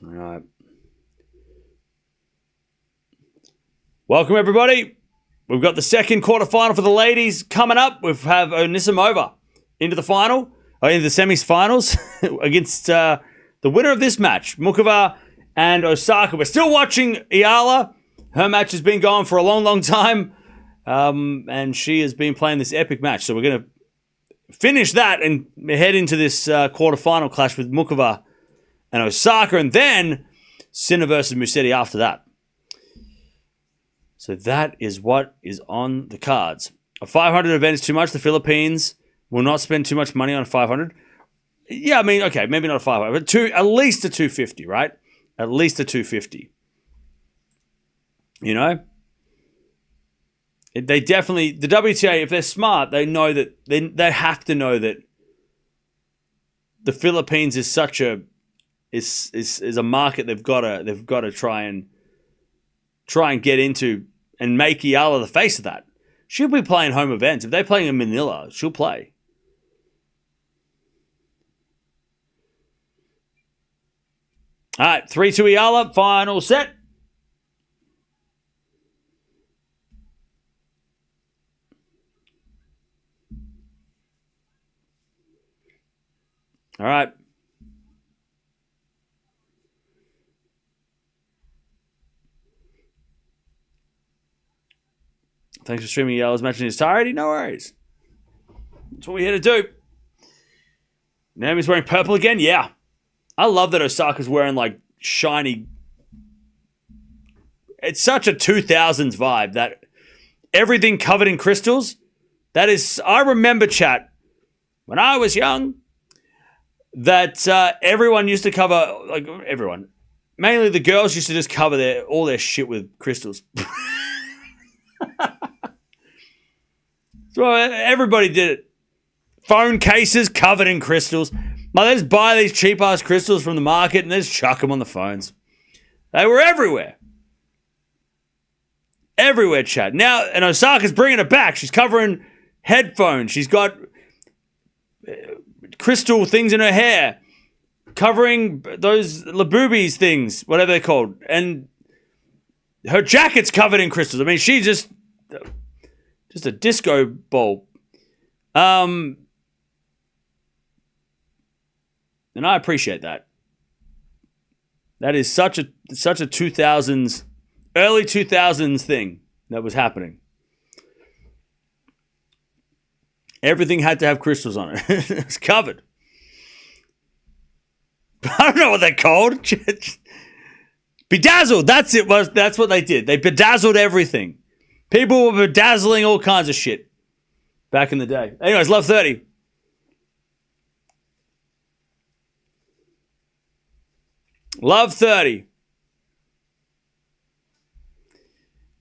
All right. Welcome, everybody. We've got the second quarterfinal for the ladies coming up. We have Onisimova into the final, or into the semi-finals against the winner of this match, Muchova and Osaka. We're still watching Eala. Her match has been going for a long, long time, and she has been playing this epic match. So we're going to finish that and head into this quarterfinal clash with Muchova and Osaka, and then Sinner versus Musetti after that. So that is what is on the cards. A 500 event is too much. The Philippines will not spend too much money on a 500. Yeah, I mean, okay, maybe not a 500, but at least a 250, right? At least a 250. You know? They definitely, the WTA, if they're smart, they know that, they have to know that the Philippines is such a, is a market they've got to try and get into and make Eala the face of that. She'll be playing home events. If they're playing in Manila, she'll play. All right, 3-2 Eala, final set. All right. Thanks for streaming Eala's match in its entirety. No worries. That's what we're here to do. Naomi's wearing purple again? Yeah. I love that Osaka's wearing like shiny. It's such a 2000s vibe that everything covered in crystals. That is, I remember, chat, when I was young, that everyone used to cover, like everyone, mainly the girls used to just cover all their shit with crystals. So everybody did it. Phone cases covered in crystals. They just buy these cheap-ass crystals from the market and they just chuck them on the phones. They were everywhere. Everywhere, chat. Now, and Osaka's bringing it back. She's covering headphones. She's got crystal things in her hair. Covering those laboobies things, whatever they're called. And her jacket's covered in crystals. I mean, she's just a disco ball. And I appreciate that. That is such a 2000s, early 2000s thing that was happening. Everything had to have crystals on it. It was covered. I don't know what they're called. Bedazzled. That's it. That's what they did. They bedazzled everything. People were bedazzling all kinds of shit back in the day. Anyways, love 30. Love 30.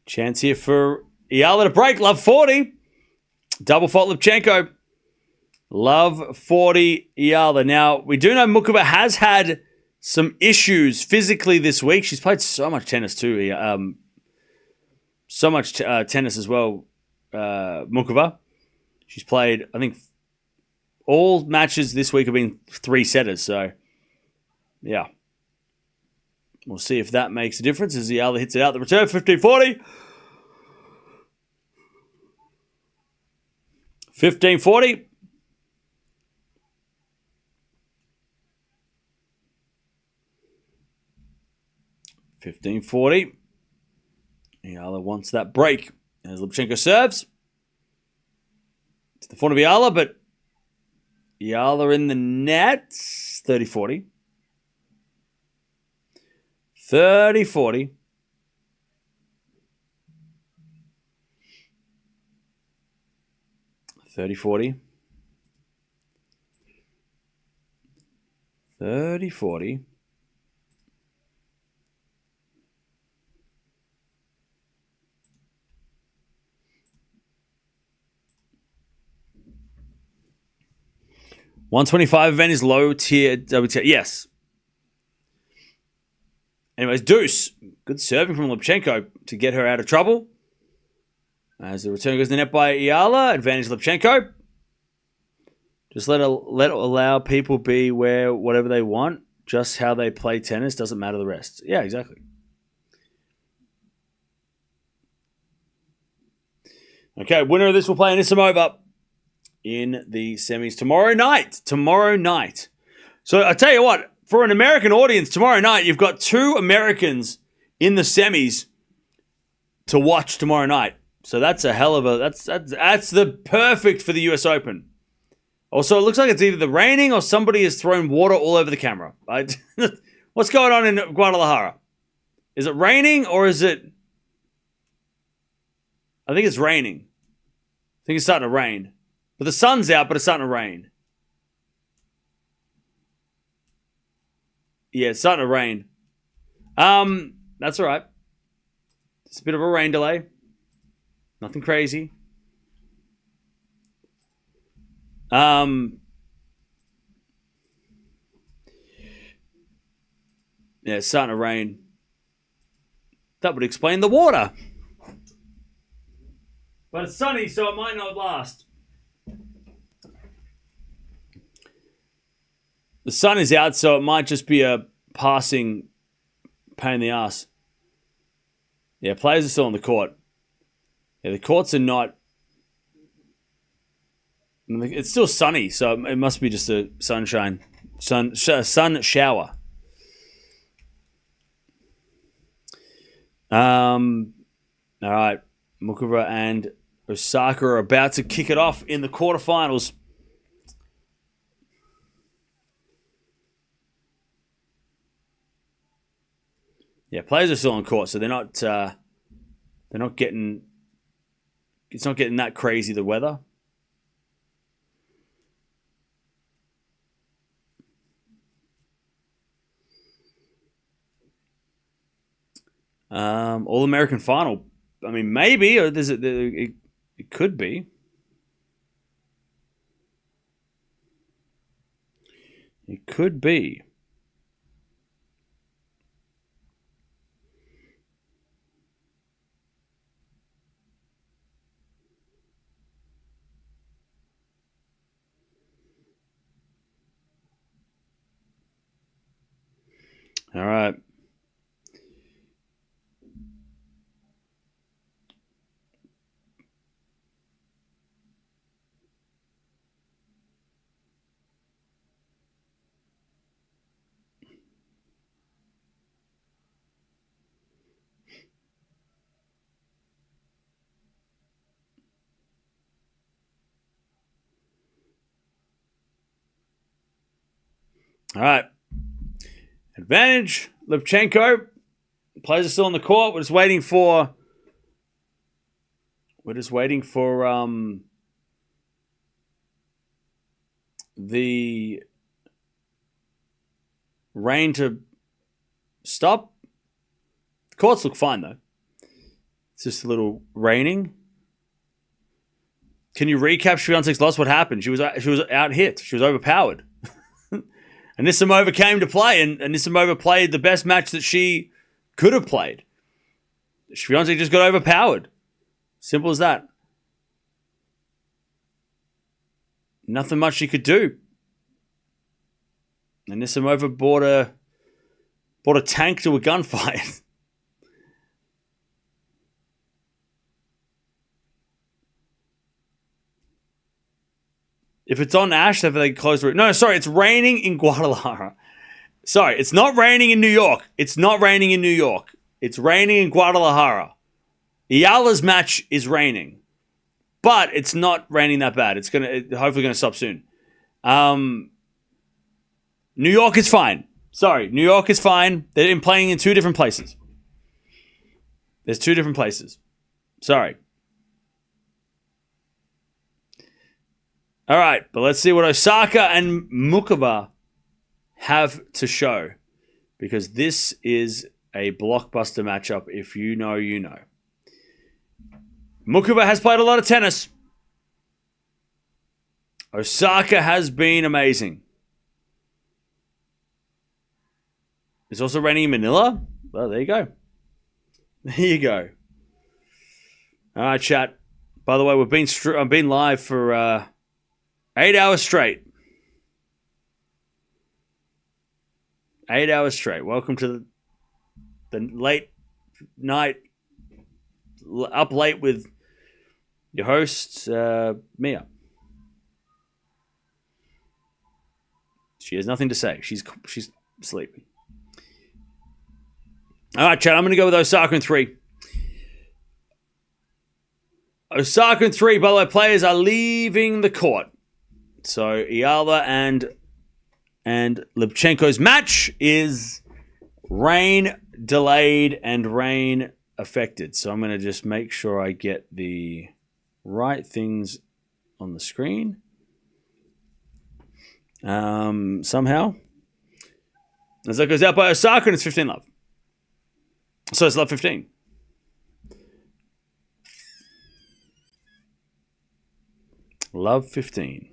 Chance here for Eala to break. Love 40. Double fault Lipchenko. Love 40 Eala. Now, we do know Muchova has had some issues physically this week. She's played so much tennis too. So much tennis as well, Muchova. She's played, I think, all matches this week have been 3-setters. So, yeah. We'll see if that makes a difference as Eala hits it out the return. 15-40. 15-40. Eala wants that break. As Lipchenko serves. It's the front of Eala, but Eala in the net. 30-40. 30-40. 30-40. 30-40. $125 event is low tier WTA. Yes. Anyways, Deuce. Good serving from Lipchenko to get her out of trouble. As the return goes to the net by Eala. Advantage Lipchenko. Just allow people be whatever they want. Just how they play tennis doesn't matter the rest. Yeah, exactly. Okay, winner of this will play Anisimova in the semis tomorrow night. So I tell you what, for an American audience, tomorrow night, you've got 2 Americans in the semis to watch tomorrow night. So that's a hell of a... That's the perfect for the US Open. Also, it looks like it's either the raining or somebody has thrown water all over the camera. Right? What's going on in Guadalajara? Is it raining or is it... I think it's raining. I think it's starting to rain. But the sun's out, but it's starting to rain. Yeah, it's starting to rain. That's all right. It's a bit of a rain delay. Nothing crazy. Yeah, it's starting to rain. That would explain the water. But it's sunny, so it might not last. The sun is out, so it might just be a passing pain in the ass. Yeah, players are still on the court. Yeah, the courts are not... It's still sunny, so it must be just a sun shower. All right, Muchova and Osaka are about to kick it off in the quarterfinals. Yeah, players are still on court, so they're not getting... It's not getting that crazy, the weather. All-American final. I mean, maybe, or it could be. It could be. All right. All right. Advantage. Lipchenko. Players are still on the court. We're just waiting for the rain to stop. The courts look fine though. It's just a little raining. Can you recap Swiatek's loss? What happened? She was out hit. She was overpowered. Anisimova came to play, and Anisimova played the best match that she could have played. Swiatek just got overpowered. Simple as that. Nothing much she could do. Anisimova brought a tank to a gunfight. If it's on ash, have they closed the route? No, sorry, it's raining in Guadalajara. Sorry, it's not raining in New York. It's raining in Guadalajara. Eala's match is raining. But it's not raining that bad. It's hopefully gonna stop soon. New York is fine. Sorry, New York is fine. They're playing in 2 different places. There's 2 different places. Sorry. All right, but let's see what Osaka and Muchova have to show, because this is a blockbuster matchup. If you know, you know. Muchova has played a lot of tennis. Osaka has been amazing. It's also raining in Manila. Well, there you go. There you go. All right, chat. By the way, I've been live for 8 hours straight. 8 hours straight. Welcome to the late night, up late with your host, Mia. She has nothing to say. She's sleeping. All right, Chad, I'm going to go with Osaka in 3. Osaka in 3, by the way, players are leaving the court. So Eala and Lubchenko's match is rain delayed and rain affected. So I'm going to just make sure I get the right things on the screen. Somehow. As that goes out by Osaka, and it's 15-love. So it's love 15. Love 15.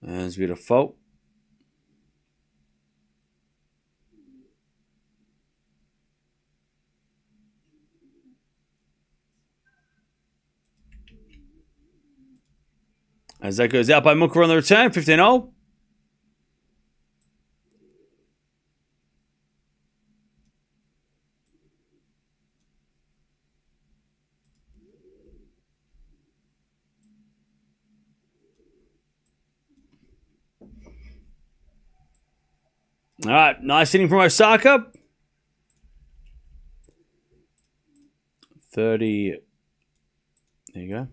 As beautiful. As that goes out by Muchova on the return, 15-0. All right, nice hitting from Osaka. 30. There you go.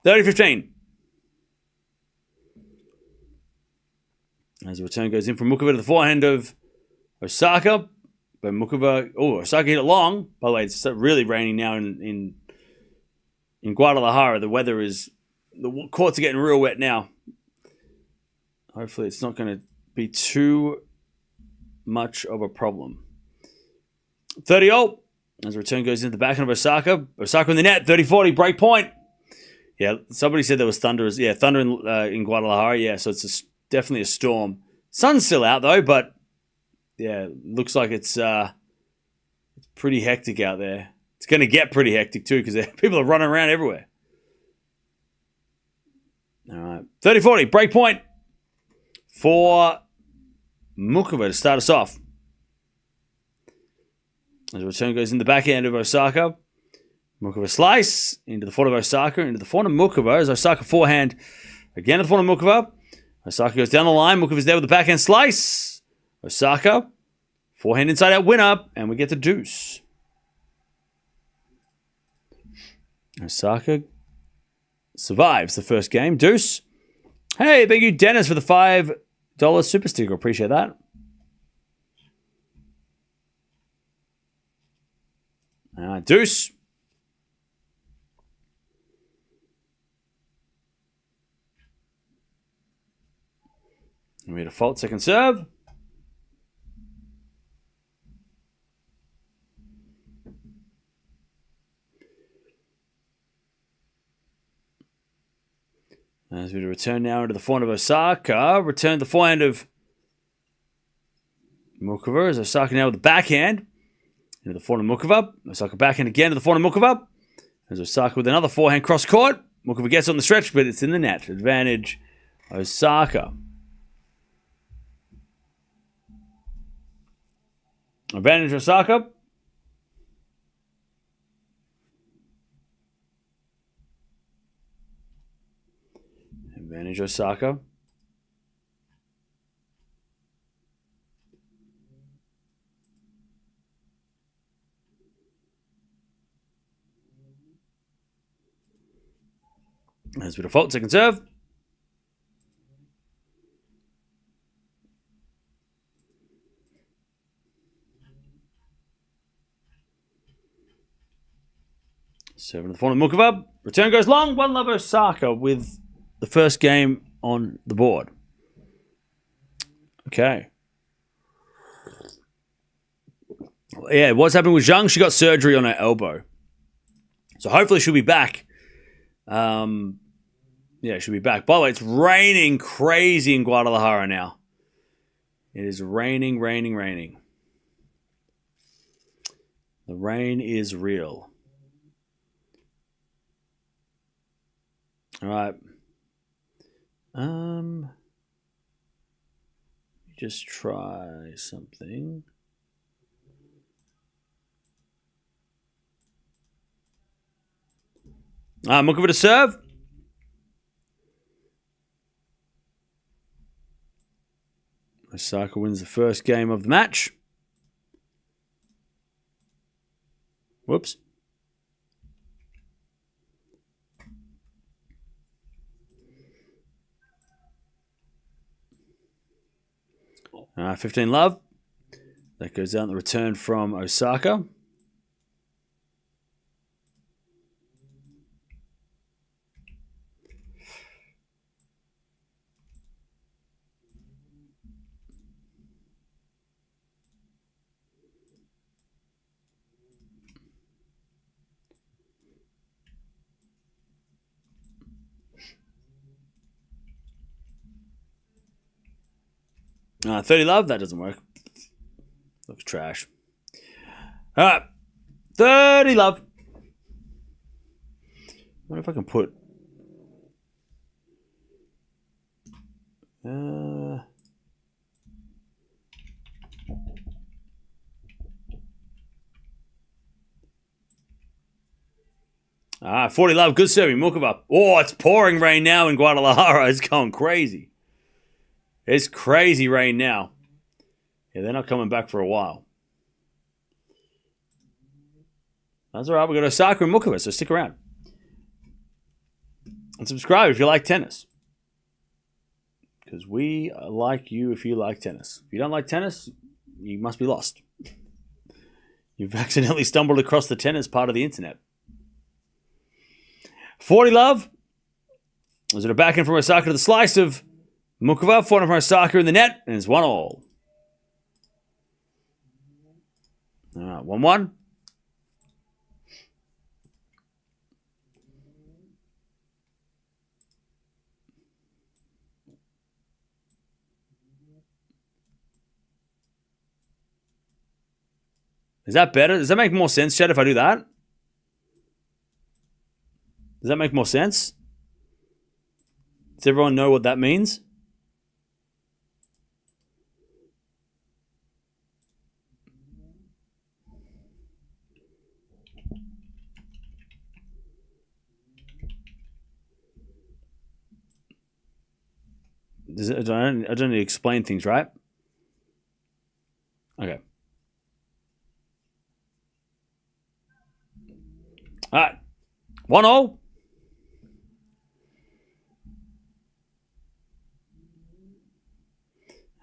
30-15. As the return goes in from Muchova to the forehand of Osaka. But Muchova, Osaka hit it long. By the way, it's really raining now in Guadalajara. The courts are getting real wet now. Hopefully it's not going to be too much of a problem. 30-0. As the return goes into the backhand of Osaka. Osaka in the net, 30-40, break point. Yeah, somebody said there was thunder. Yeah, thunder in Guadalajara. Yeah, so it's definitely a storm. Sun's still out though, but yeah, looks like it's pretty hectic out there. It's going to get pretty hectic too because people are running around everywhere. All right, 30-40, break point for Muchova to start us off. As the return goes in the backhand of Osaka. Muchova slice into the forehand of Osaka, into the forehand of Muchova as Osaka forehand again to the forehand of Muchova. Osaka goes down the line. Muchova's there with the backhand slice. Osaka, forehand inside out winner, and we get the deuce. Osaka survives the first game. Deuce. Hey, thank you, Dennis, for the $5 super sticker. Appreciate that. Deuce. We had a fault second serve. As we return now into the forehand of Osaka. Return the forehand of Muchova as Osaka now with the backhand. Into the forehand of Muchova. Osaka backhand again to the forehand of Muchova. As Osaka with another forehand cross court. Muchova gets on the stretch, but it's in the net. Advantage Osaka. Advantage Osaka. Advantage Osaka. As we default, second serve. Serve to the forehand of Muchova. Return goes long. 1-love Osaka with the first game on the board. Okay. Yeah, what's happening with Zhang? She got surgery on her elbow. So hopefully she'll be back. Yeah, she'll be back. By the way, it's raining crazy in Guadalajara now. It is raining. The rain is real. All right. Just try something. Muchova to serve. Osaka wins the first game of the match. Whoops. All right, 15 love. That goes out in the return from Osaka. All right, 30 love. That doesn't work. Looks trash. All right, 30 love. I wonder if I can put... 40 love. Good serving. Muchova. Oh, it's pouring rain now in Guadalajara. It's going crazy. It's crazy rain now. Yeah, they're not coming back for a while. That's all right. We've got Osaka and Muchova, so stick around. And subscribe if you like tennis. Because we like you if you like tennis. If you don't like tennis, you must be lost. You've accidentally stumbled across the tennis part of the internet. 40 love. Was it a backhand from Osaka to the slice of Muchova? Forehand from Osaka in the net, and it's 1-1. All right, 1-1. Is that better? Does that make more sense, Chad, if I do that? Does that make more sense? Does everyone know what that means? I don't need to explain things, right? Okay. All right. 1-0.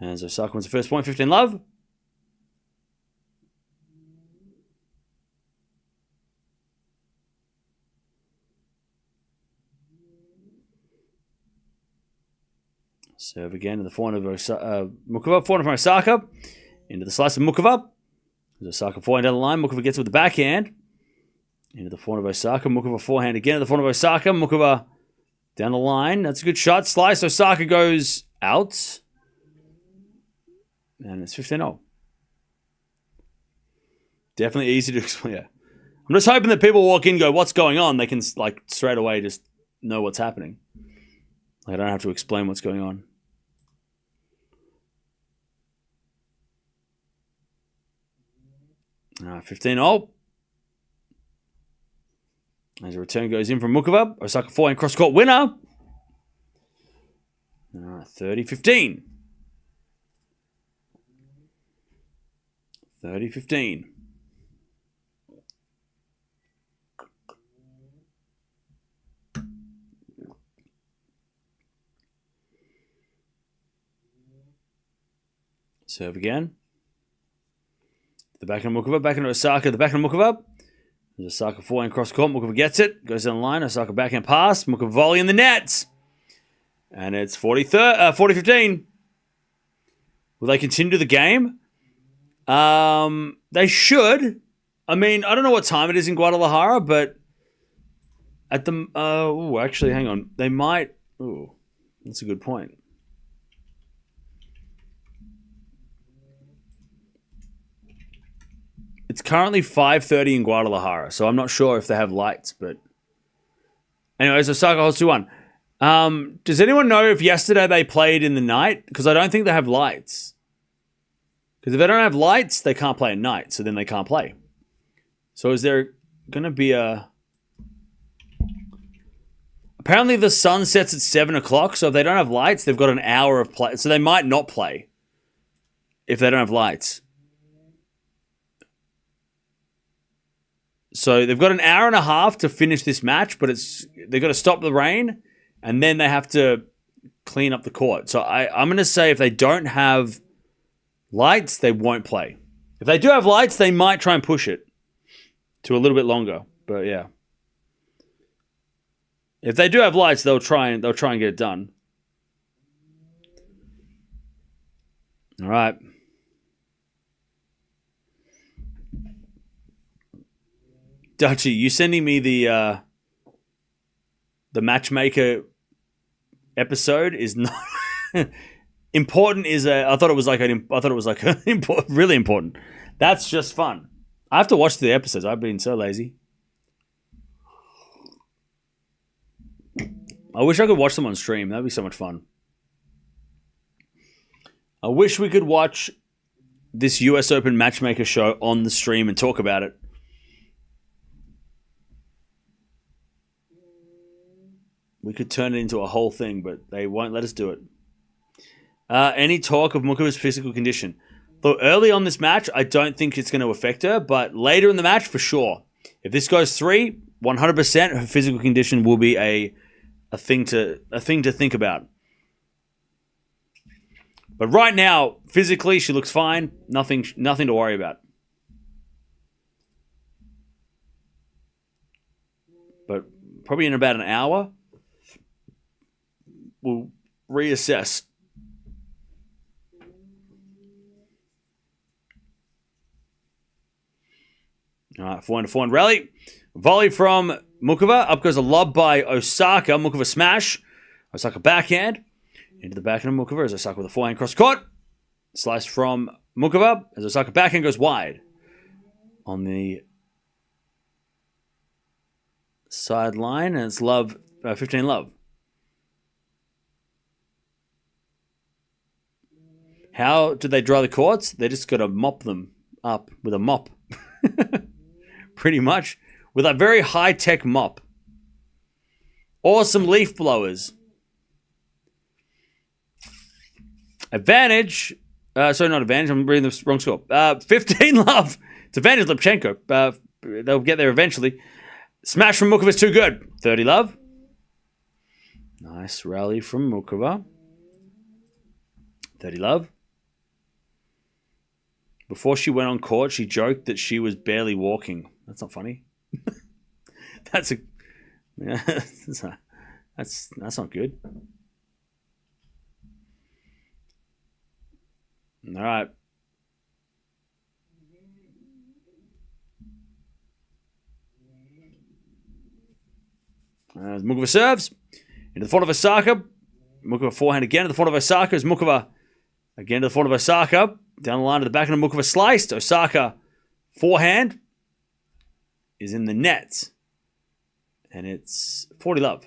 As Osaka wins the first point, 15 love. Serve again to the forehand of Muchova. Forehand from Osaka. Into the slice of Muchova. As Osaka forehand down the line. Muchova gets it with the backhand. Into the forehand of Osaka. Muchova forehand again to the forehand of Osaka. Muchova down the line. That's a good shot. Slice. Osaka goes out. And it's 15-0. Definitely easy to explain. Yeah. I'm just hoping that people walk in and go, what's going on? They can like straight away just know what's happening. I don't have to explain what's going on. All right, 15-0. As a return goes in from Muchova. Osaka forehand cross-court winner. All right, 30-15. 30-15. Serve again. The backhand of Muchova, backhand of Osaka, the backhand of Muchova. There's Osaka forehand cross court. Muchova gets it, goes down the line. Osaka backhand pass. Muchova volley in the net. And it's 40-15. Will they continue the game? They should. I mean, I don't know what time it is in Guadalajara, but At the actually, hang on. They might. Oh, that's a good point. It's currently 5:30 in Guadalajara, so I'm not sure if they have lights. But anyways, Osaka holds 2-1. Does anyone know if yesterday they played in the night? Because I don't think they have lights. Because if they don't have lights, they can't play at night. So then they can't play. So is there going to be a... Apparently the sun sets at 7 o'clock. So if they don't have lights, they've got an hour of play. So they might not play if they don't have lights. So they've got an hour and a half to finish this match, but they've got to stop the rain, and then they have to clean up the court. So I'm going to say if they don't have lights, they won't play. If they do have lights, they might try and push it to a little bit longer. But yeah, if they do have lights, they'll try and get it done. All right. Dutchy, you sending me the matchmaker episode is not important. I thought it was like really important. That's just fun. I have to watch the episodes. I've been so lazy. I wish I could watch them on stream. That'd be so much fun. I wish we could watch this US Open matchmaker show on the stream and talk about it. We could turn it into a whole thing, but they won't let us do it. Any talk of Muchova's physical condition? Though early on this match, I don't think it's going to affect her, but later in the match, for sure. If this goes 3, 100% her physical condition will be a thing to think about. But right now, physically, she looks fine. Nothing to worry about. But probably in about an hour, we'll reassess. All right, 4-1 rally. Volley from Muchova. Up goes a lob by Osaka. Muchova smash. Osaka backhand. Into the backhand of Muchova as Osaka with a forehand cross court. Slice from Muchova as Osaka backhand goes wide. On the sideline, and it's love, 15 love. How did they dry the courts? They just got to mop them up with a mop. Pretty much. With a very high-tech mop. Or some leaf blowers. Advantage. Sorry, not advantage. I'm reading the wrong score. 15 love. It's advantage Lipchenko. They'll get there eventually. Smash from Muchova is too good. 30 love. Nice rally from Muchova. 30 love. Before she went on court, she joked that she was barely walking. That's not funny. That's not good. All right. As Muchova serves into the front of Osaka. Muchova forehand again to the front of Osaka. As Muchova again to the front of Osaka. Down the line to the back end of Muchova sliced. Osaka forehand is in the net. And it's 40 love.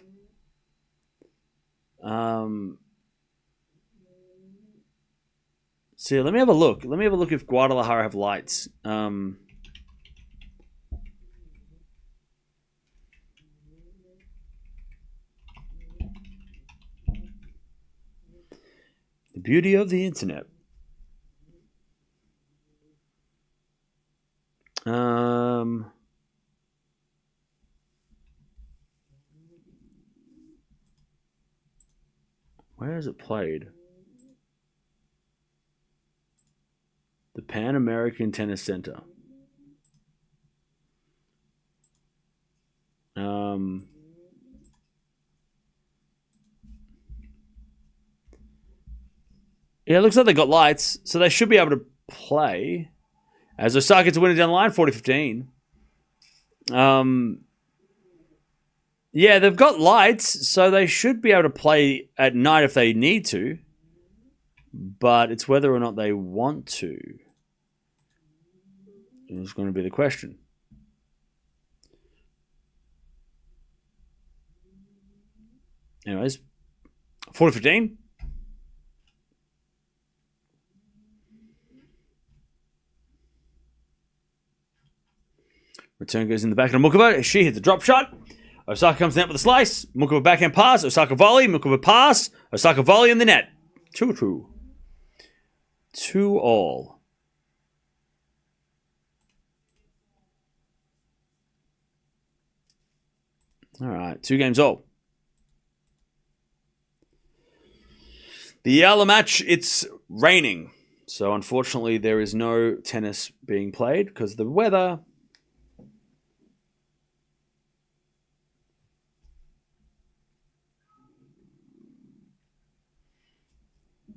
So let me have a look. Let me have a look if Guadalajara have lights. The beauty of the internet. Where is it played? The Pan American Tennis Center. Yeah, it looks like they got lights, so they should be able to play. As Osaka to win it down the line, 40-15. Yeah, they've got lights, so they should be able to play at night if they need to. But it's whether or not they want to. Is going to be the question. Anyways, 40-15. Return goes in the back of Muchova. She hits a drop shot. Osaka comes out with a slice. Muchova backhand pass. Osaka volley. Muchova pass. Osaka volley in the net. 2-2. 2-2. All right, 2 games all. The Eala match, it's raining. So unfortunately, there is no tennis being played because of the weather.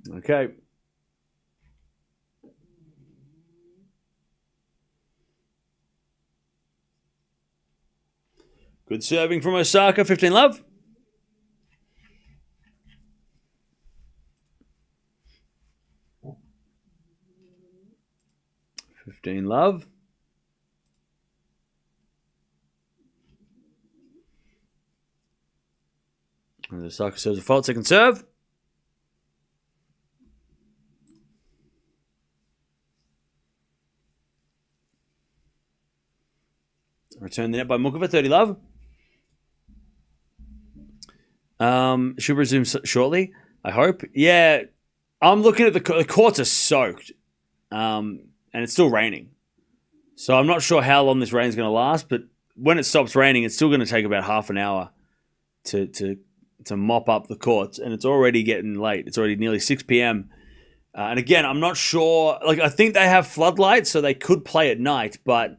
Okay. Good serving from Osaka, 15-love. Love. And Osaka serves a fault, second serve. Return the net by Muchova, 30-love. Should resume shortly, I hope. Yeah, I'm looking at the courts are soaked. And it's still raining. So I'm not sure how long this rain is going to last, but when it stops raining, it's still going to take about half an hour to mop up the courts, and it's already getting late. It's already nearly 6 p.m. And again, I'm not sure. Like, I think they have floodlights, so they could play at night, but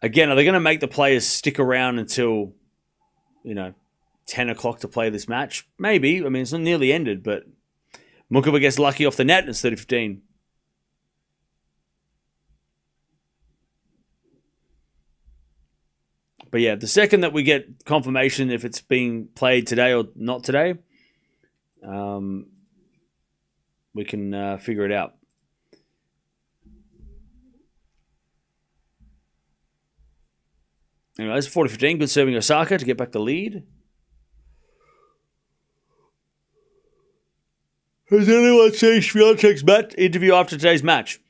again, are they going to make the players stick around until, 10 o'clock to play this match? Maybe. I mean, it's not nearly ended, but Muchova gets lucky off the net, and it's 30-15. But yeah, the second that we get confirmation if it's being played today or not today, we can figure it out. Anyways, 40-15. Good serving Osaka to get back the lead. Has anyone seen Swiatek's interview after today's match?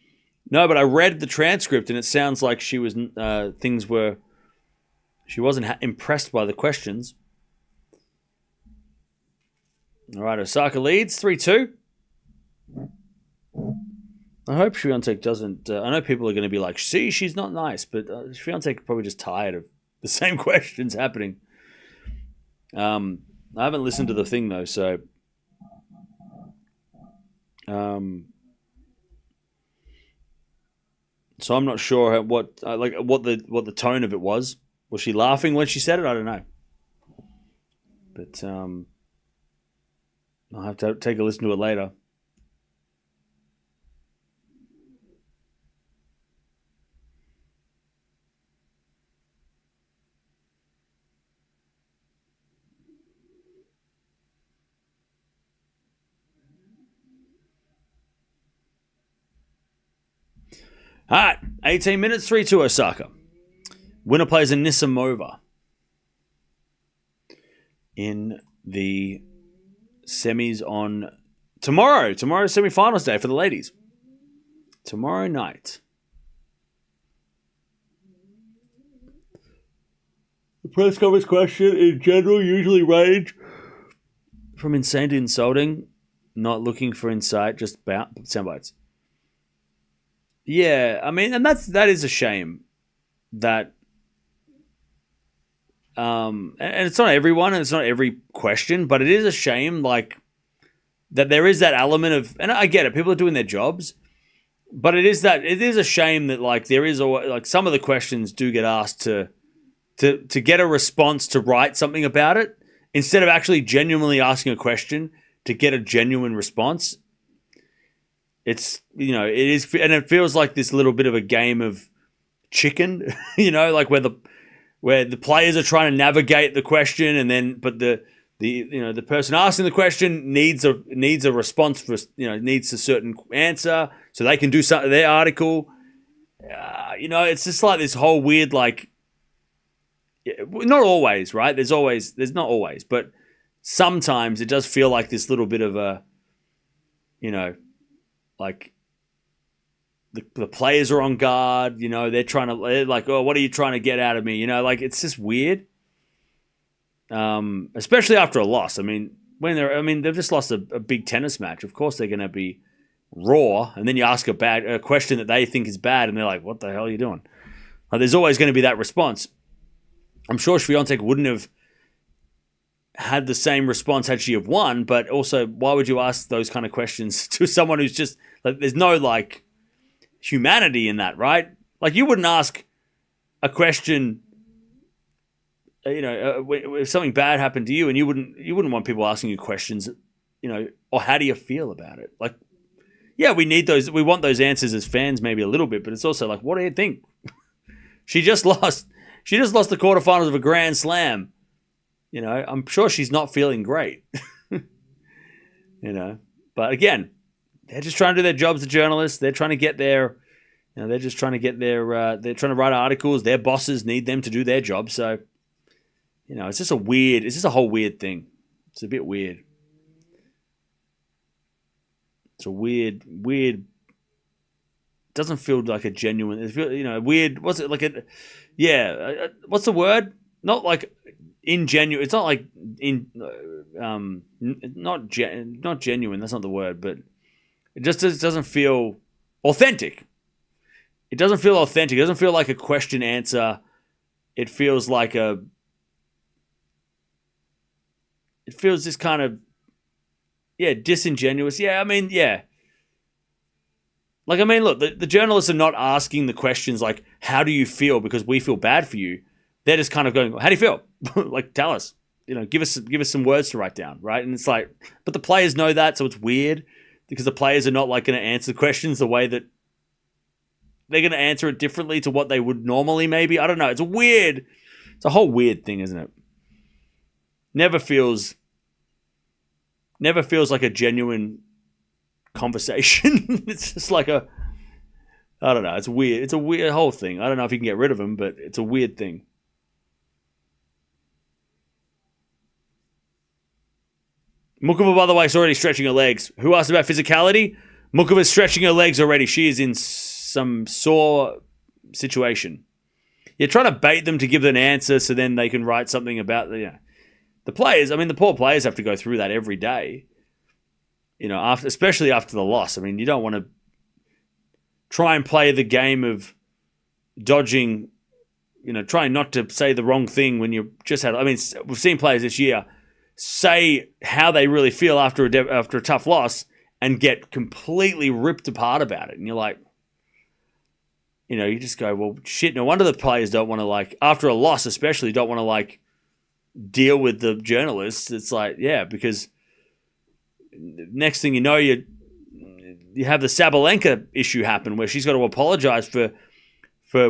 No, but I read the transcript and it sounds like she was she wasn't impressed by the questions. All right, Osaka leads 3-2. I hope Swiatek doesn't. I know people are going to be like, "See, she's not nice," but Swiatek probably just tired of the same questions happening. I haven't listened to the thing though, so so I'm not sure what the tone of it was. Was she laughing when she said it? I don't know. But I'll have to take a listen to it later. All right, 18 minutes, 3-2 Osaka. Winner plays Anisimova in the semis on tomorrow. Tomorrow's semi-finals day for the ladies. Tomorrow night. The press conference question in general usually range from insane to insulting, not looking for insight, just sound bites. Yeah, I mean, and that is a shame that and it's not everyone and it's not every question, but it is a shame like that there is that element of, and I get it, people are doing their jobs, but it is a shame that like there is like some of the questions do get asked to get a response to write something about it instead of actually genuinely asking a question to get a genuine response. It's, it is, and it feels like this little bit of a game of chicken, like where where the players are trying to navigate the question, and then but the person asking the question needs a response for needs a certain answer so they can do something their article. It's just like this whole weird not always, right? There's not always, but sometimes it does feel like this little bit of a like the players are on guard, they're like, oh, what are you trying to get out of me? It's just weird. Especially after a loss. I mean, they've just lost a big tennis match. Of course they're going to be raw, and then you ask a question that they think is bad, and they're like, what the hell are you doing? There's always going to be that response. I'm sure Swiatek wouldn't have had the same response had she have won, but also, why would you ask those kind of questions to someone who's just, there's no, humanity in that, right? You wouldn't ask a question, if something bad happened to you, and you wouldn't want people asking you questions, or how do you feel about it? Yeah, we want those answers as fans maybe a little bit, but it's also what do you think? She just lost the quarterfinals of a Grand Slam. I'm sure she's not feeling great. But again, they're just trying to do their jobs as journalists. They're trying to get their, they're trying to write articles. Their bosses need them to do their job. So, it's just a whole weird thing. It's a bit weird. It's a weird, it doesn't feel like a genuine, weird, what's it, what's the word? Not ingenuine. It's not not genuine. That's not the word, but it just doesn't feel authentic. It doesn't feel authentic. It doesn't feel like a question answer. It feels like it feels just kind of, disingenuous. Yeah, look, the journalists are not asking the questions like, how do you feel? Because we feel bad for you. They're just kind of going, how do you feel? Tell us, give us some words to write down, right? And it's but the players know that, so it's weird because the players are not going to answer the questions the way that they're going to answer it differently to what they would normally. Maybe, I don't know. It's a whole weird thing, isn't it? Never feels like a genuine conversation. It's just I don't know. It's weird. It's a weird whole thing. I don't know if you can get rid of them, but it's a weird thing. Muchova, by the way, is already stretching her legs. Who asked about physicality? Muchova's stretching her legs already. She is in some sore situation. You're trying to bait them to give an answer so then they can write something about the players. The poor players have to go through that every day. Especially after the loss. You don't want to try and play the game of dodging, trying not to say the wrong thing when you just had. We've seen players this year say how they really feel after a tough loss and get completely ripped apart about it. And you're like, you just go, well, shit, no wonder the players don't want to, after a loss especially, don't want to, deal with the journalists. It's because next thing you know, you have the Sabalenka issue happen where she's got to apologize for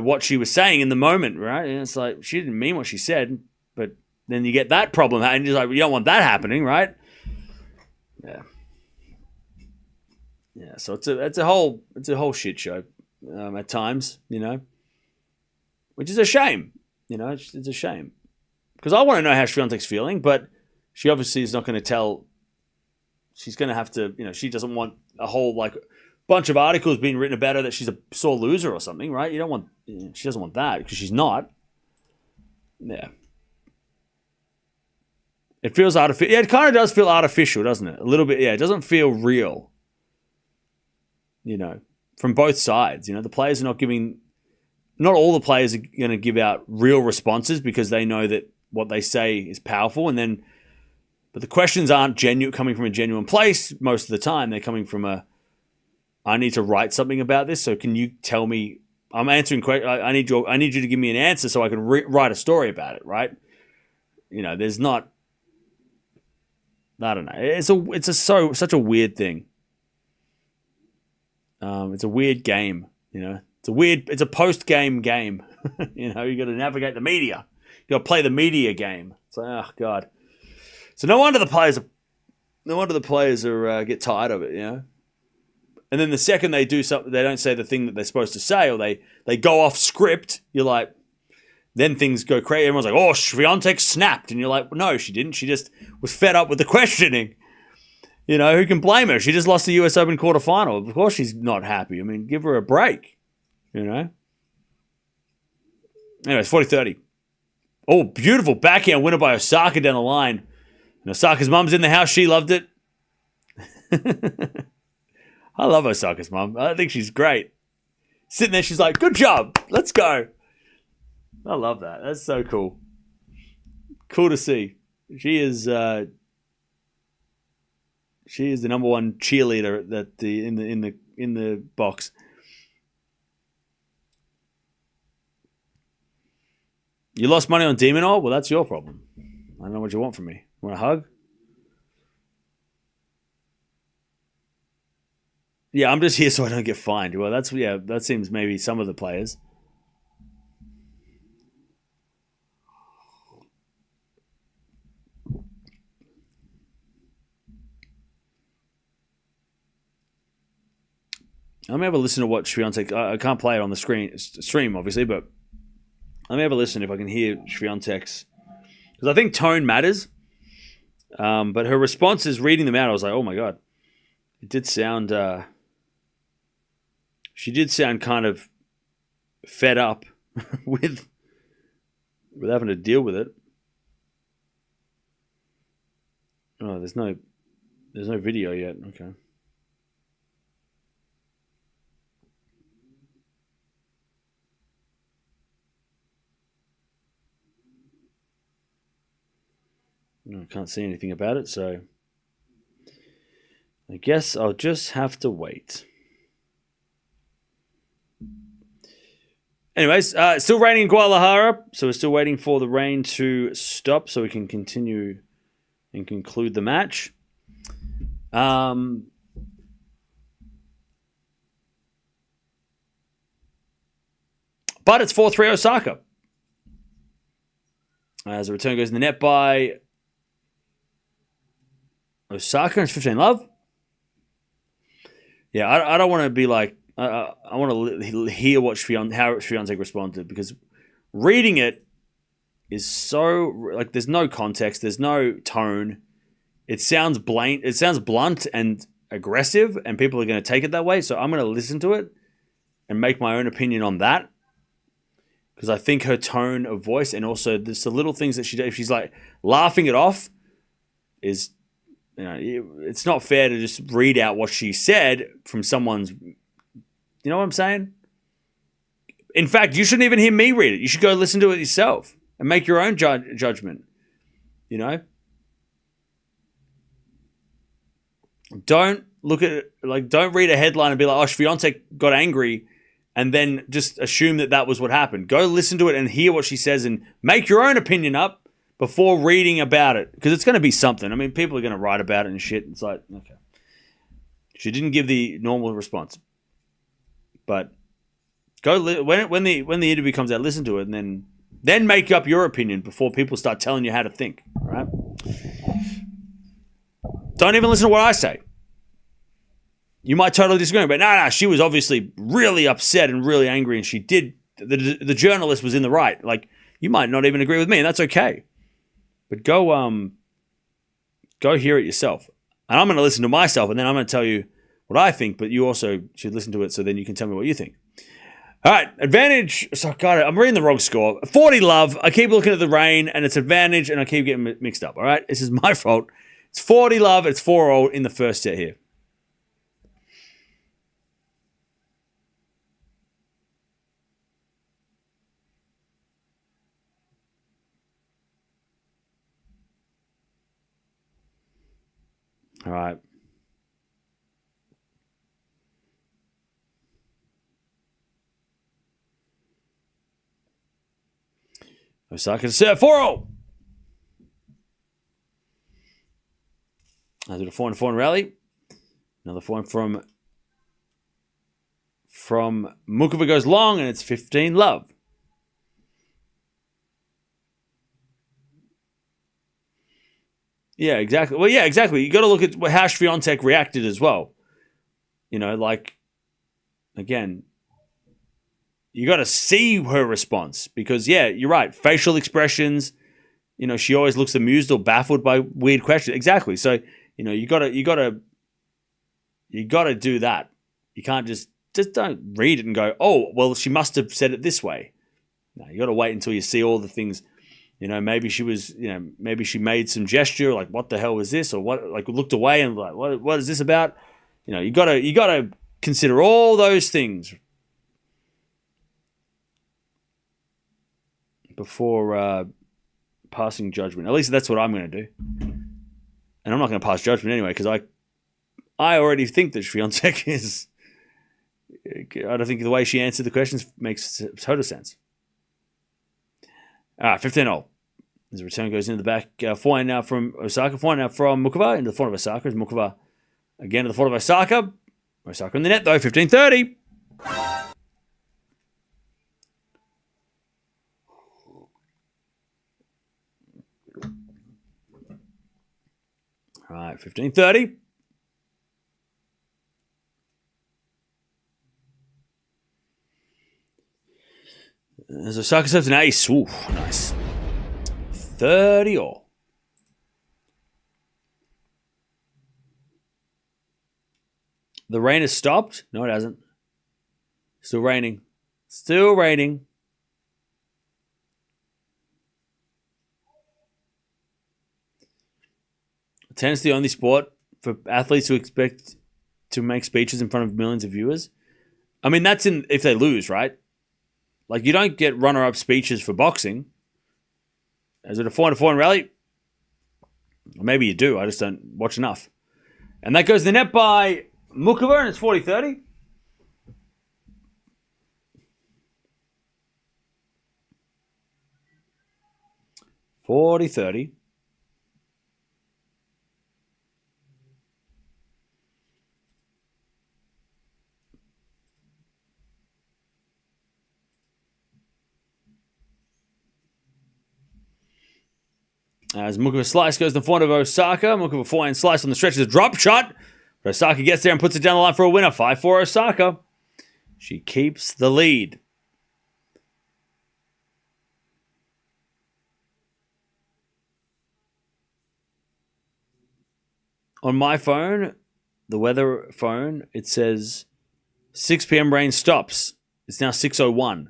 what she was saying in the moment, right? And it's she didn't mean what she said, but then you get that problem, and you're you don't want that happening, right? Yeah. Yeah, so it's a whole shit show at times, which is a shame. It's a shame because I want to know how Swiatek's feeling, but she obviously is not going to tell. She's going to have to, she doesn't want a whole bunch of articles being written about her that she's a sore loser or something, right? She doesn't want that because she's not. Yeah. It feels artificial. Yeah, it kind of does feel artificial, doesn't it? A little bit. Yeah, it doesn't feel real. From both sides. The players are not giving. Not all the players are going to give out real responses because they know that what they say is powerful, but the questions aren't coming from a genuine place most of the time. They're coming from I need to write something about this. So can you tell me? I'm answering questions. I need you to give me an answer so I can write a story about it, right? There's not. I don't know. It's such a weird thing. It's a weird game. It's a post-game game. You got to navigate the media. You got to play the media game. It's like, oh God. So no wonder the players are get tired of it, you know. And then the second they do something, they don't say the thing that they're supposed to say, or they go off script. You're like, then things go crazy. Everyone's like, oh, Swiatek snapped, and you're like, no, she didn't. She just was fed up with the questioning. You know, who can blame her? She just lost the US Open quarterfinal. Of course she's not happy. I mean, give her a break, you know. Anyways, 40-30. Oh, beautiful backhand winner by Osaka down the line. And Osaka's mum's in the house. She loved it. I love Osaka's mum. I think she's great. Sitting there, she's like, good job. Let's go. I love that. That's so cool. Cool to see. She is the number one cheerleader in the box. You lost money on Demon Oil? Well, that's your problem. I don't know what you want from me. Want a hug? Yeah, I'm just here so I don't get fined. Well, that seems maybe some of the players. Let me have a listen to what Swiatek. I can't play it on the stream, obviously, but let me have a listen if I can hear Swiatek's, because I think tone matters. But her responses, reading them out, I was like, oh my God, it did sound. She did sound kind of fed up with having to deal with it. Oh, there's no video yet. Okay. No, I can't see anything about it, so I guess I'll just have to wait. Anyways, still raining in Guadalajara, so we're still waiting for the rain to stop so we can continue and conclude the match. But it's 4-3 Osaka. As the return goes in the net by Osaka, it's 15-love. Yeah, I don't want to be like, I want to hear how Swiatek responded, because reading it is so, like, there's no context, there's no tone. It sounds blunt and aggressive, and people are going to take it that way. So I'm going to listen to it and make my own opinion on that, because I think her tone of voice, and also just the little things that she does, if she's like laughing it off, is, you know, it's not fair to just read out what she said from someone's. You know what I'm saying? In fact, you shouldn't even hear me read it. You should go listen to it yourself and make your own judgment. You know? Don't look at it, like, don't read a headline and be like, oh, Swiatek got angry, and then just assume that was what happened. Go listen to it and hear what she says and make your own opinion up before reading about it, because it's going to be something. I mean, people are going to write about it and shit. It's like, okay. She didn't give the normal response. But go when the interview comes out, listen to it, and then make up your opinion before people start telling you how to think. All right? Don't even listen to what I say. You might totally disagree, but no, she was obviously really upset and really angry, and she did. The journalist was in the right. Like, you might not even agree with me, and that's okay. But go hear it yourself, and I'm going to listen to myself, and then I'm going to tell you what I think, but you also should listen to it so then you can tell me what you think. All right, advantage. So, God, I'm reading the wrong score. 40-love. I keep looking at the rain, and it's advantage, and I keep getting mixed up. All right, this is my fault. It's 40-love. It's 4-all in the first set here. All right. Osaka to serve 4-0. I did a 4-4 rally. Another 4 from Muchova goes long, and it's 15-love. Yeah, exactly. Well, yeah, exactly. You got to look at how Swiatek reacted as well. You know, like, again, you got to see her response because, yeah, you're right. Facial expressions, you know, she always looks amused or baffled by weird questions. Exactly. So, you know, you got to do that. You can't just don't read it and go, oh, well, she must have said it this way. No, you got to wait until you see all the things. You know, maybe she was, you know, maybe she made some gesture like, what the hell was this? Or what, like, looked away and like, what is this about? You know, you gotta consider all those things before passing judgment. At least that's what I'm going to do. And I'm not going to pass judgment anyway because I already think that Swiatek is. I don't think the way she answered the questions makes total sense. All right, 15-0. As the return goes into the back, forehand now from Osaka, forehand now from Muchova into the front of Osaka. As Muchova again to the front of Osaka. Osaka in the net though, 15-30. All right, 15-30. As Osaka serves an ace. Ooh, nice. 30-all. The rain has stopped? No, it hasn't. Still raining. Still raining. Tennis the only sport for athletes who expect to make speeches in front of millions of viewers. I mean, that's in if they lose, right? Like, you don't get runner-up speeches for boxing. Is it a 4-4 rally? Maybe you do. I just don't watch enough. And that goes to the net by Muchova, and it's 40-30. As Muchova slice goes to the front of Osaka. Muchova forehand slice on the stretch is a drop shot. But Osaka gets there and puts it down the line for a winner. 5-4 Osaka. She keeps the lead. On my phone, the weather phone, it says 6 p.m. rain stops. It's now 6:01.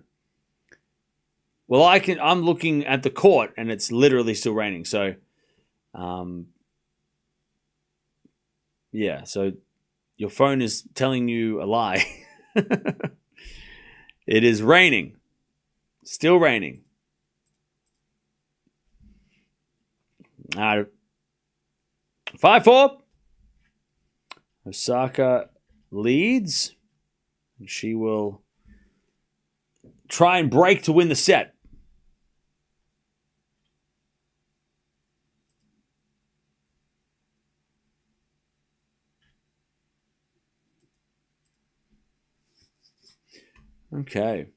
Well, I'm looking at the court and it's literally still raining. So, yeah. So your phone is telling you a lie. It is raining. Still raining. 5-4. Osaka leads. And she will try and break to win the set. Okay.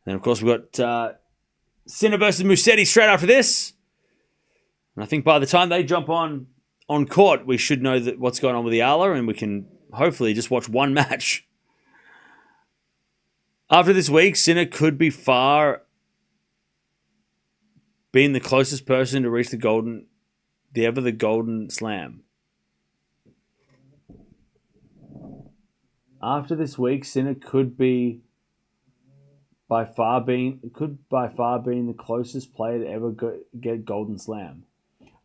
And of course, we've got Sinner versus Musetti straight after this. And I think by the time they jump on court, we should know that what's going on with Eala, and we can hopefully just watch one match. After this week, Sinner could be far being the closest person to reach the golden slam. After this week, Sinner could by far being the closest player to ever get golden slam.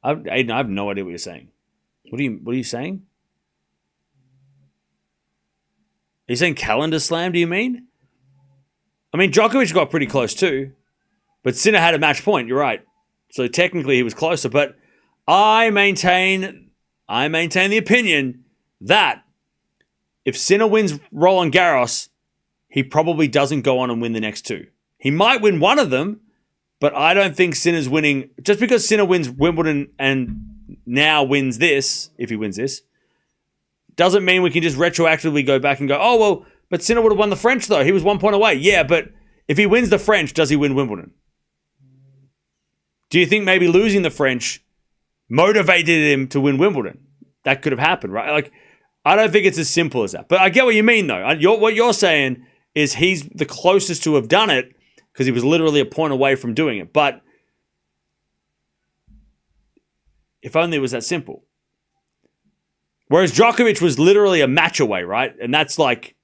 Aiden, I have no idea what you're saying. What are you saying? Are you saying calendar slam? Do you mean? I mean, Djokovic got pretty close too, but Sinner had a match point. You're right. So technically, he was closer. But I maintain the opinion that if Sinner wins Roland Garros, he probably doesn't go on and win the next two. He might win one of them, but I don't think Sinner's winning. Just because Sinner wins Wimbledon and now wins this, if he wins this, doesn't mean we can just retroactively go back and go, oh, well, but Sinner would have won the French, though. He was 1 point away. Yeah, but if he wins the French, does he win Wimbledon? Do you think maybe losing the French motivated him to win Wimbledon. That could have happened, right? Like, I don't think it's as simple as that. But I get what you mean, though. What you're saying is he's the closest to have done it because he was literally a point away from doing it. But if only it was that simple. Whereas Djokovic was literally a match away, right? And that's like,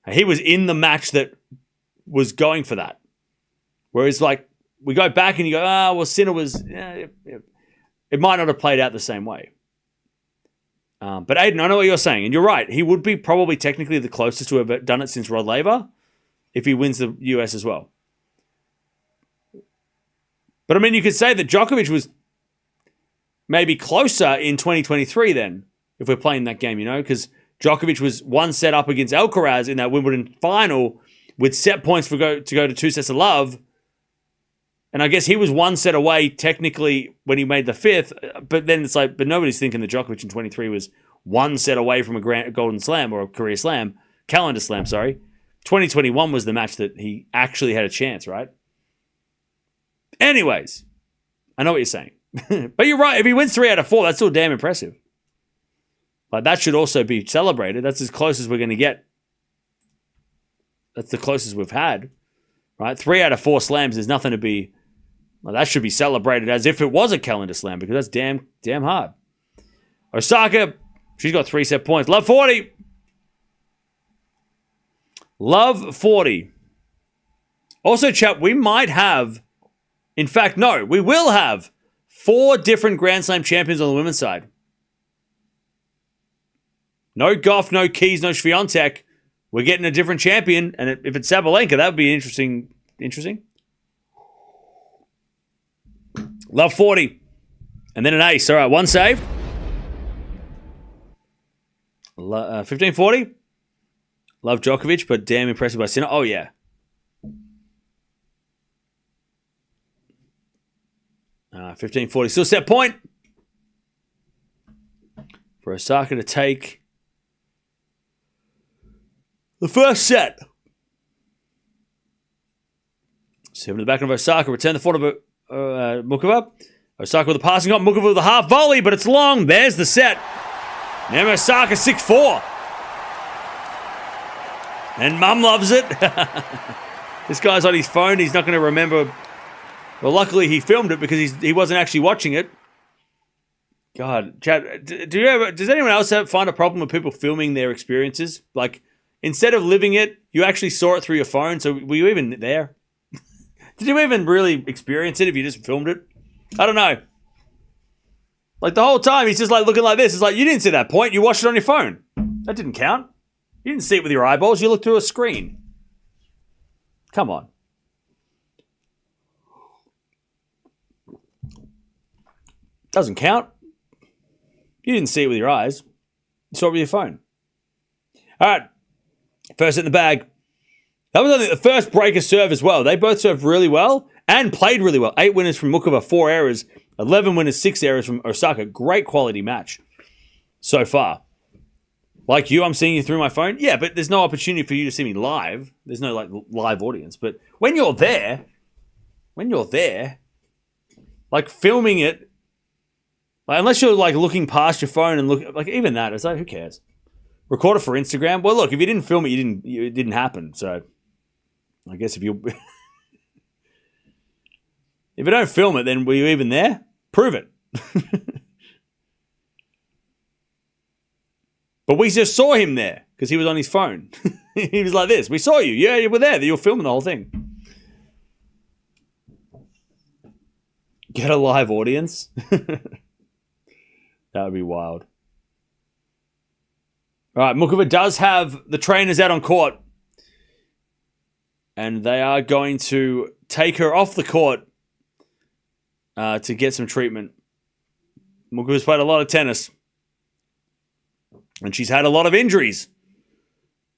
he was in the match that was going for that. Whereas, like, we go back and you go, well, Sinner was, it might not have played out the same way. But Aiden, I know what you're saying, and you're right. He would be probably technically the closest to have done it since Rod Laver if he wins the US as well. But I mean, you could say that Djokovic was maybe closer in 2023 then, if we're playing that game, because Djokovic was one set up against Alcaraz in that Wimbledon final with set points to go to 2 sets of love. And I guess he was one set away technically when he made the 5th, but then it's like, but nobody's thinking that Djokovic in 23 was one set away from a Golden Slam or a career slam, calendar slam, sorry. 2021 was the match that he actually had a chance, right? Anyways, I know what you're saying. But you're right, if he wins 3 out of 4, that's still damn impressive. Like, that should also be celebrated. That's as close as we're going to get. That's the closest we've had, right? 3 out of 4 slams is nothing to be. Well, that should be celebrated as if it was a calendar slam because that's damn hard. Osaka, she's got 3 set points. Love 40. Love 40. Also, chat, we might have, in fact, no, we will have 4 different Grand Slam champions on the women's side. No Gauff, no Keys, no Swiatek. We're getting a different champion, and if it's Sabalenka, that would be interesting. Love 40. And then an ace. All right, 1 saved. 1540. Love Djokovic, but damn impressive by Sinner. Oh, yeah. Uh, 1540. Still set point. For Osaka to take the first set. 7 to the back of Osaka. Return the forward of Muchova. Osaka with the passing up. Muchova with the half volley, but it's long. There's the set. Now Osaka 6-4. And Mum loves it. This guy's on his phone. He's not going to remember. Well, luckily he filmed it because he wasn't actually watching it. God, Chad, does anyone else find a problem with people filming their experiences? Like, instead of living it, you actually saw it through your phone. So were you even there? Did you even really experience it if you just filmed it? I don't know. Like, the whole time, he's just like looking like this. It's like, you didn't see that point. You watched it on your phone. That didn't count. You didn't see it with your eyeballs. You looked through a screen. Come on. Doesn't count. You didn't see it with your eyes. You saw it with your phone. All right. First in the bag. That was only the first breaker serve as well. They both served really well and played really well. 8 winners from Muchova, 4 errors. 11 winners, 6 errors from Osaka. Great quality match so far. Like you, I'm seeing you through my phone. Yeah, but there's no opportunity for you to see me live. There's no like live audience. But when you're there, like filming it, like, unless you're like looking past your phone and look, like even that, it's like, who cares? Record it for Instagram. Well, look, if you didn't film it, it didn't happen. So I guess if you don't film it, then were you even there? Prove it. But we just saw him there because he was on his phone. He was like this. We saw you. Yeah, you were there. You were filming the whole thing. Get a live audience. That would be wild. All right, Muchova does have the trainers out on court. And they are going to take her off the court to get some treatment. Muchova's played a lot of tennis. And she's had a lot of injuries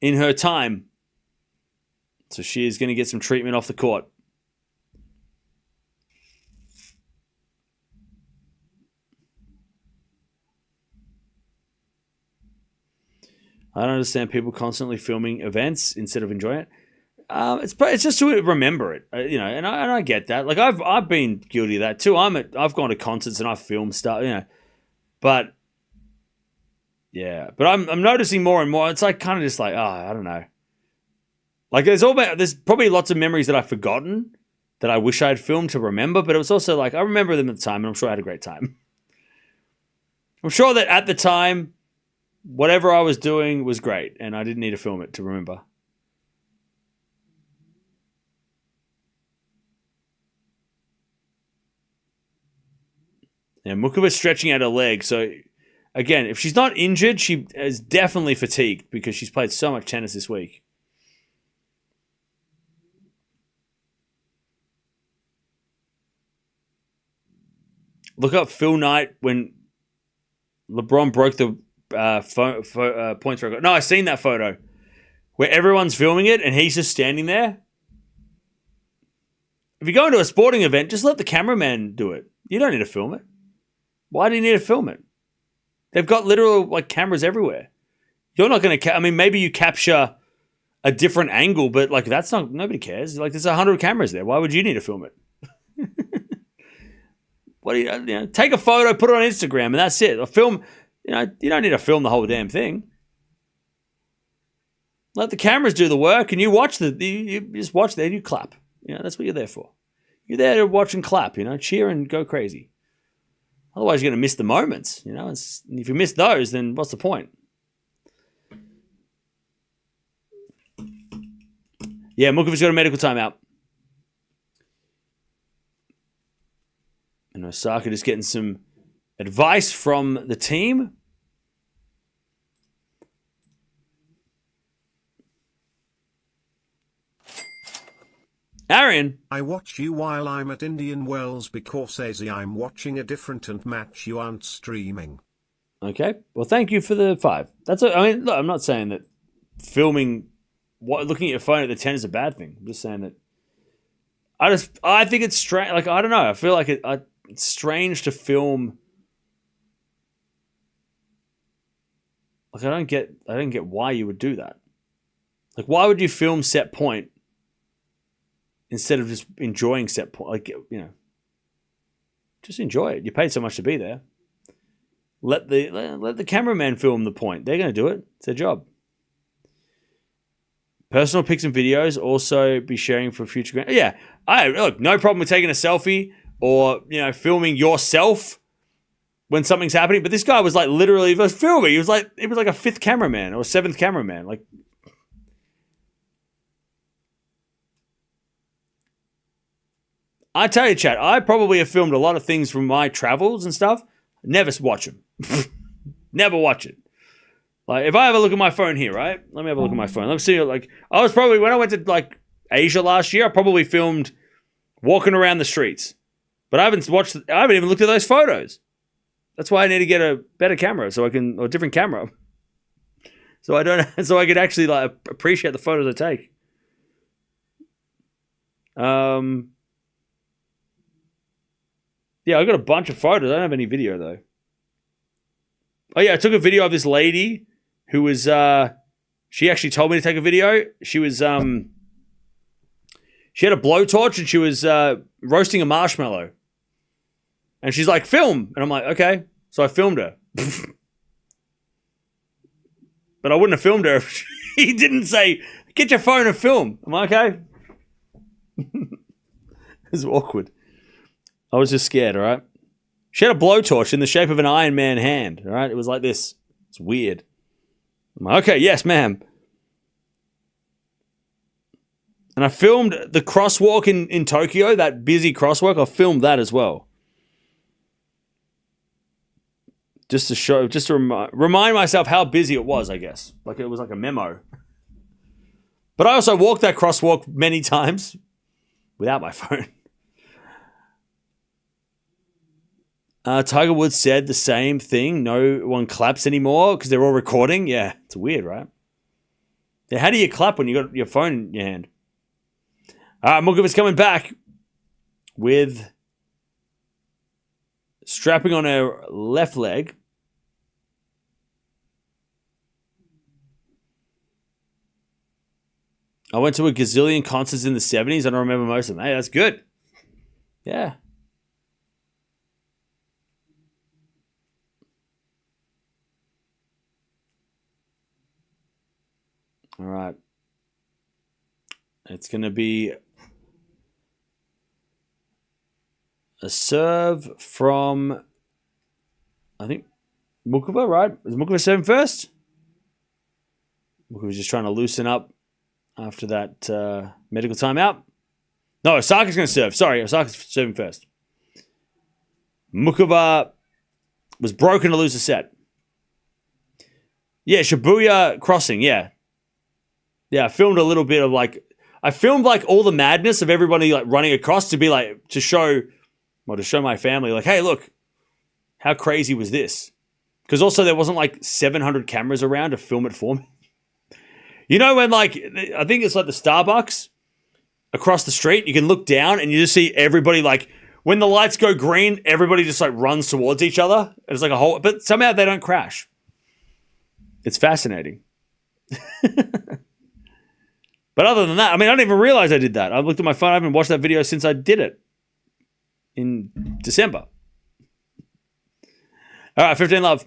in her time. So she is going to get some treatment off the court. I don't understand people constantly filming events instead of enjoying it. It's just to remember it, and I get that. Like I've been guilty of that too. I've gone to concerts and I've filmed stuff, but yeah, but I'm noticing more and more. It's like kind of just like, I don't know. Like there's probably lots of memories that I've forgotten that I wish I had filmed to remember, but it was also like I remember them at the time, and I'm sure I had a great time. I'm sure that at the time, whatever I was doing was great, and I didn't need to film it to remember. Yeah, Muchova stretching out her leg. So, again, if she's not injured, she is definitely fatigued because she's played so much tennis this week. Look up Phil Knight when LeBron broke the points record. No, I've seen that photo where everyone's filming it and he's just standing there. If you go into a sporting event, just let the cameraman do it. You don't need to film it. Why do you need to film it? They've got literal cameras everywhere. You're not going to. Maybe you capture a different angle, but that's not. Nobody cares. There's 100 cameras there. Why would you need to film it? What do you take a photo, put it on Instagram, and that's it. A film. You don't need to film the whole damn thing. Let the cameras do the work, and you watch you just watch there and you clap. That's what you're there for. You're there to watch and clap. Cheer and go crazy. Otherwise, you're going to miss the moments. And if you miss those, then what's the point? Yeah, Mukova's got a medical timeout. And Osaka just getting some advice from the team. Arian. I watch you while I'm at Indian Wells because I'm watching a different match you aren't streaming. Okay. Well, thank you for the 5. Look, I'm not saying that looking at your phone at the 10 is a bad thing. I'm just saying that I think it's strange. I don't know. I feel like it's strange to film. I don't get why you would do that. Why would you film set point instead of just enjoying set point? Just enjoy it. You paid so much to be there. Let the cameraman film the point. They're going to do it. It's their job. Personal pics and videos also be sharing for future. Yeah, look, no problem with taking a selfie or filming yourself when something's happening. But this guy was literally filming. He was like a 5th cameraman or 7th cameraman. I tell you, chat, I probably have filmed a lot of things from my travels and stuff. Never watch them. Never watch it. If I have a look at my phone here, right? Let me have a look at my phone. Let me see. I was probably, when I went to Asia last year, I probably filmed walking around the streets. But I haven't even looked at those photos. That's why I need to get a better camera or a different camera. So I can actually appreciate the photos I take. Yeah, I got a bunch of photos. I don't have any video though. Oh yeah, I took a video of this lady who was she actually told me to take a video. She was she had a blowtorch and she was roasting a marshmallow. And she's like, film. And I'm like, okay. So I filmed her. But I wouldn't have filmed her if he didn't say, get your phone and film. I'm like, okay. It's awkward. I was just scared, all right? She had a blowtorch in the shape of an Iron Man hand, all right? It was like this. It's weird. I'm like, okay, yes, ma'am. And I filmed the crosswalk in Tokyo, that busy crosswalk. I filmed that as well. Just to remind myself how busy it was, I guess. It was like a memo. But I also walked that crosswalk many times without my phone. Tiger Woods said the same thing. No one claps anymore because they're all recording. Yeah, it's weird, right? Yeah, how do you clap when you got your phone in your hand? All right, Mukova's coming back with strapping on her left leg. I went to a gazillion concerts in the 70s. I don't remember most of them. Hey, that's good. Yeah. All right. It's going to be a serve from, I think, Muchova, right? Is Muchova serving first? Muchova's just trying to loosen up after that medical timeout. No, Osaka's going to serve. Sorry, Osaka's serving first. Muchova was broken to lose a set. Yeah, Shibuya crossing, yeah. Yeah, I filmed a little bit of I filmed all the madness of everybody running across to show my family, hey, look, how crazy was this? Because also there wasn't 700 cameras around to film it for me. You know when I think it's the Starbucks across the street, you can look down and you just see everybody when the lights go green, everybody just runs towards each other. It's a whole, but somehow they don't crash. It's fascinating. But other than that, I didn't even realize I did that. I looked at my phone. I haven't watched that video since I did it in December. All right, 15 love.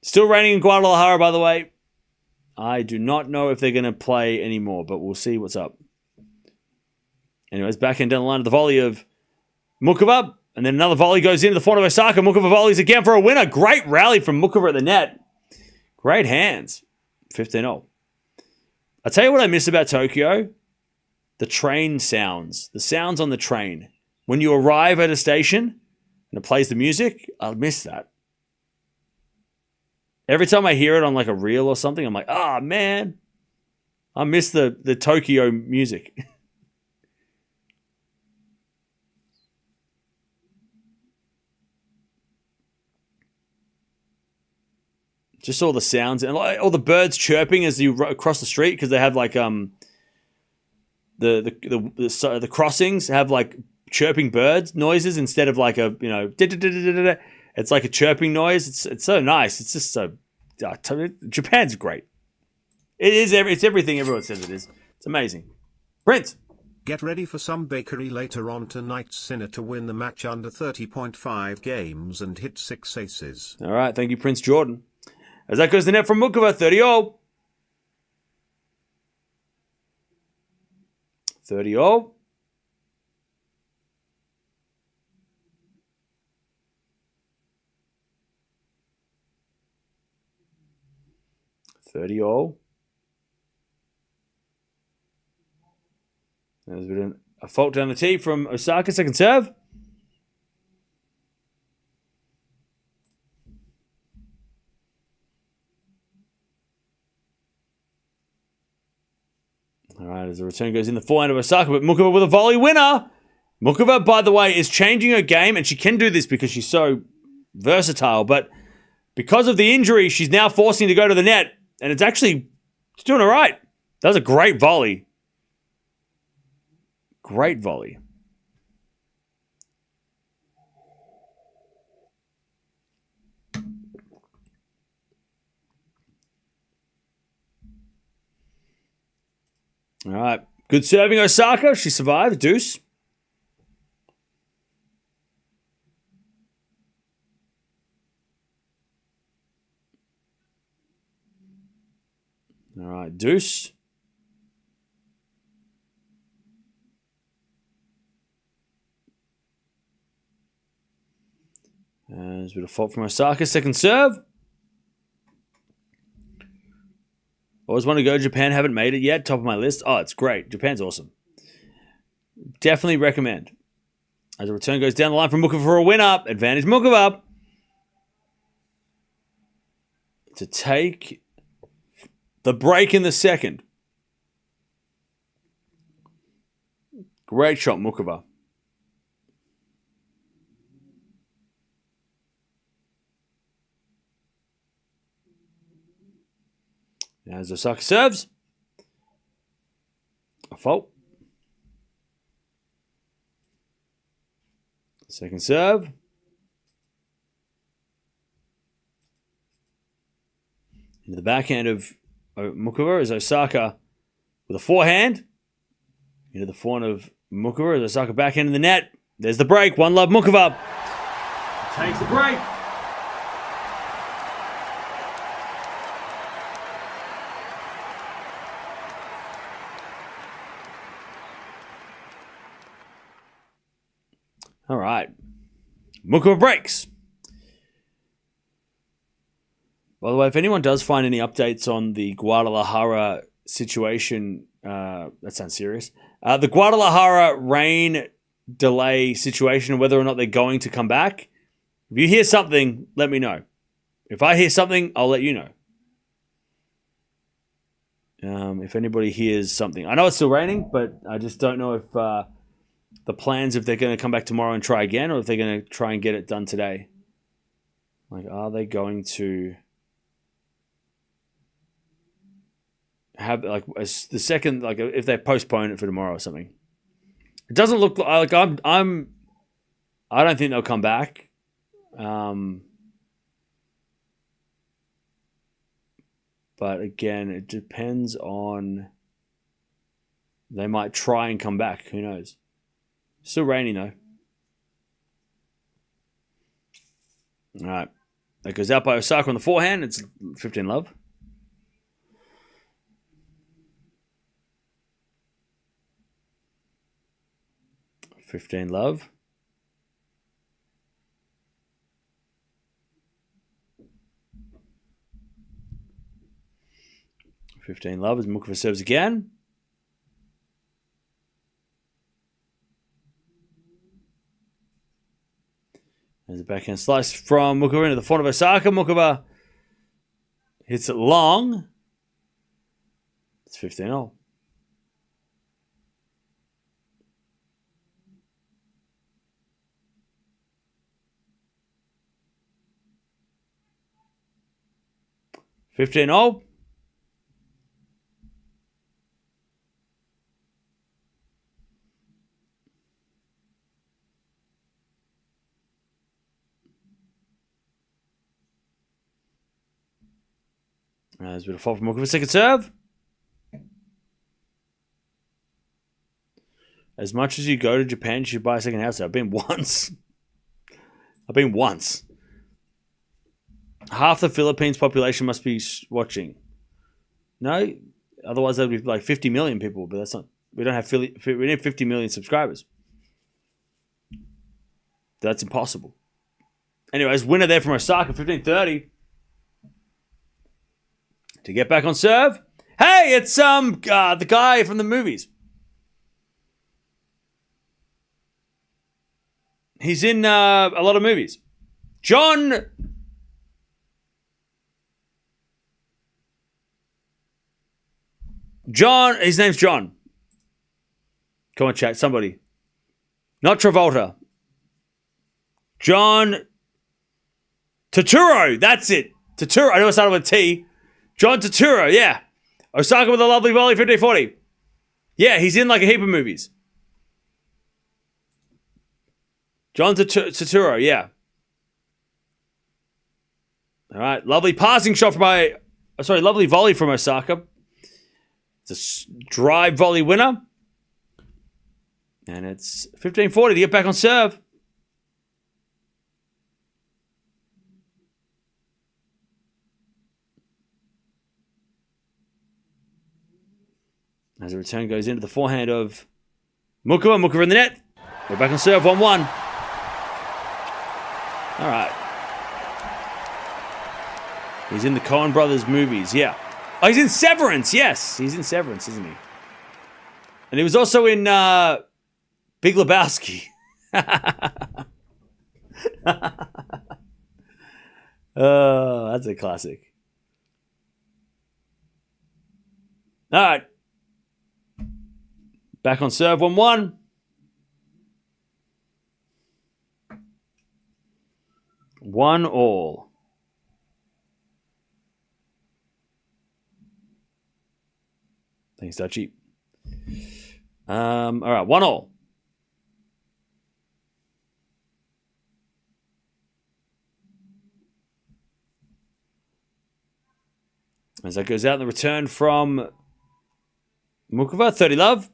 Still raining in Guadalajara, by the way. I do not know if they're going to play anymore, but we'll see what's up. Anyways, back end down the line of the volley of Muchova, and then another volley goes into the front of Osaka. Muchova volleys again for a winner. Great rally from Muchova at the net. Great hands. 15-0. I'll tell you what I miss about Tokyo. The train sounds. The sounds on the train. When you arrive at a station and it plays the music, I miss that. Every time I hear it on a reel or something, I'm oh man, I miss the Tokyo music. Just all the sounds and all the birds chirping as you cross the street because they have the crossings have chirping birds noises instead of it's like a chirping noise. It's so nice. It's just so Japan's great. It is it's everything everyone says it is. It's amazing. Prince. Get ready for some bakery later on tonight. Sinner to win the match under 30.5 games and hit 6 aces. All right, thank you, Prince Jordan. As that goes to the net from Muchova, 30-0. 30-0. 30-0. There's been a fault down the tee from Osaka, second serve. All right, as the return goes in the forehand of Osaka, but Muchova with a volley winner. Muchova, by the way, is changing her game, and she can do this because she's so versatile, but because of the injury, she's now forcing to go to the net, and she's doing all right. That was a great volley. Great volley. All right. Good serving, Osaka. She survived. Deuce. All right. Deuce. There's a bit of fault from Osaka. Second serve. Always want to go to Japan. Haven't made it yet. Top of my list. Oh, it's great. Japan's awesome. Definitely recommend. As a return goes down the line from Muchova for a win up. Advantage Muchova. To take the break in the second. Great shot, Muchova. As Osaka serves. A fault. Second serve. Into the backhand of Muchova as Osaka with a forehand. Into the forehand of Muchova as Osaka backhand in the net. There's the break. One love Muchova. Takes the break. All right. Muchova breaks. By the way, if anyone does find any updates on the Guadalajara situation, that sounds serious. The Guadalajara rain delay situation, whether or not they're going to come back. If you hear something, let me know. If I hear something, I'll let you know. If anybody hears something. I know it's still raining, but I just don't know if the plans, if they're going to come back tomorrow and try again, or if they're going to try and get it done today. Like, are they going to have, like, the second, like, if they postpone it for tomorrow or something? It doesn't look like I don't think they'll come back. But again, it depends on, they might try and come back. Who knows? Still raining though. All right. That goes out by Osaka on the forehand. It's 15 love. $15 love. $15 love as Muchova serves again. There's a backhand slice from Muchova into the front of Osaka. Muchova hits it long. It's 15-all. $15-all. There's a bit of fault from Muchova. Second serve. As much as you go to Japan, you should buy a second house. I've been once. Half the Philippines population must be watching. No, otherwise there'd be like 50 million people, but that's not. We don't have we need 50 million subscribers. That's impossible. Anyways, winner there from Osaka, 15-30. To get back on serve. Hey, it's the guy from the movies. He's in a lot of movies. John. His name's John. Come on, chat, somebody. Not Travolta. John Turturro, that's it. Turturro, I know it started with T. John Turturro, yeah. Osaka with a lovely volley, 15-40. Yeah, he's in like a heap of movies. John Turturro, yeah. All right, lovely passing shot lovely volley from Osaka. It's a drive volley winner. And it's 15-40 to get back on serve. As the return goes into the forehand of Muchova. Muchova in the net. We're back on serve, 1-1. All right. He's in the Coen Brothers movies, yeah. Oh, he's in Severance, yes. He's in Severance, isn't he? And he was also in Big Lebowski. Oh, that's a classic. All right. Back on serve, 1-1. One all. Thanks, Dutchie. All right, 1 all. As that goes out in the return from Muchova, 30 love.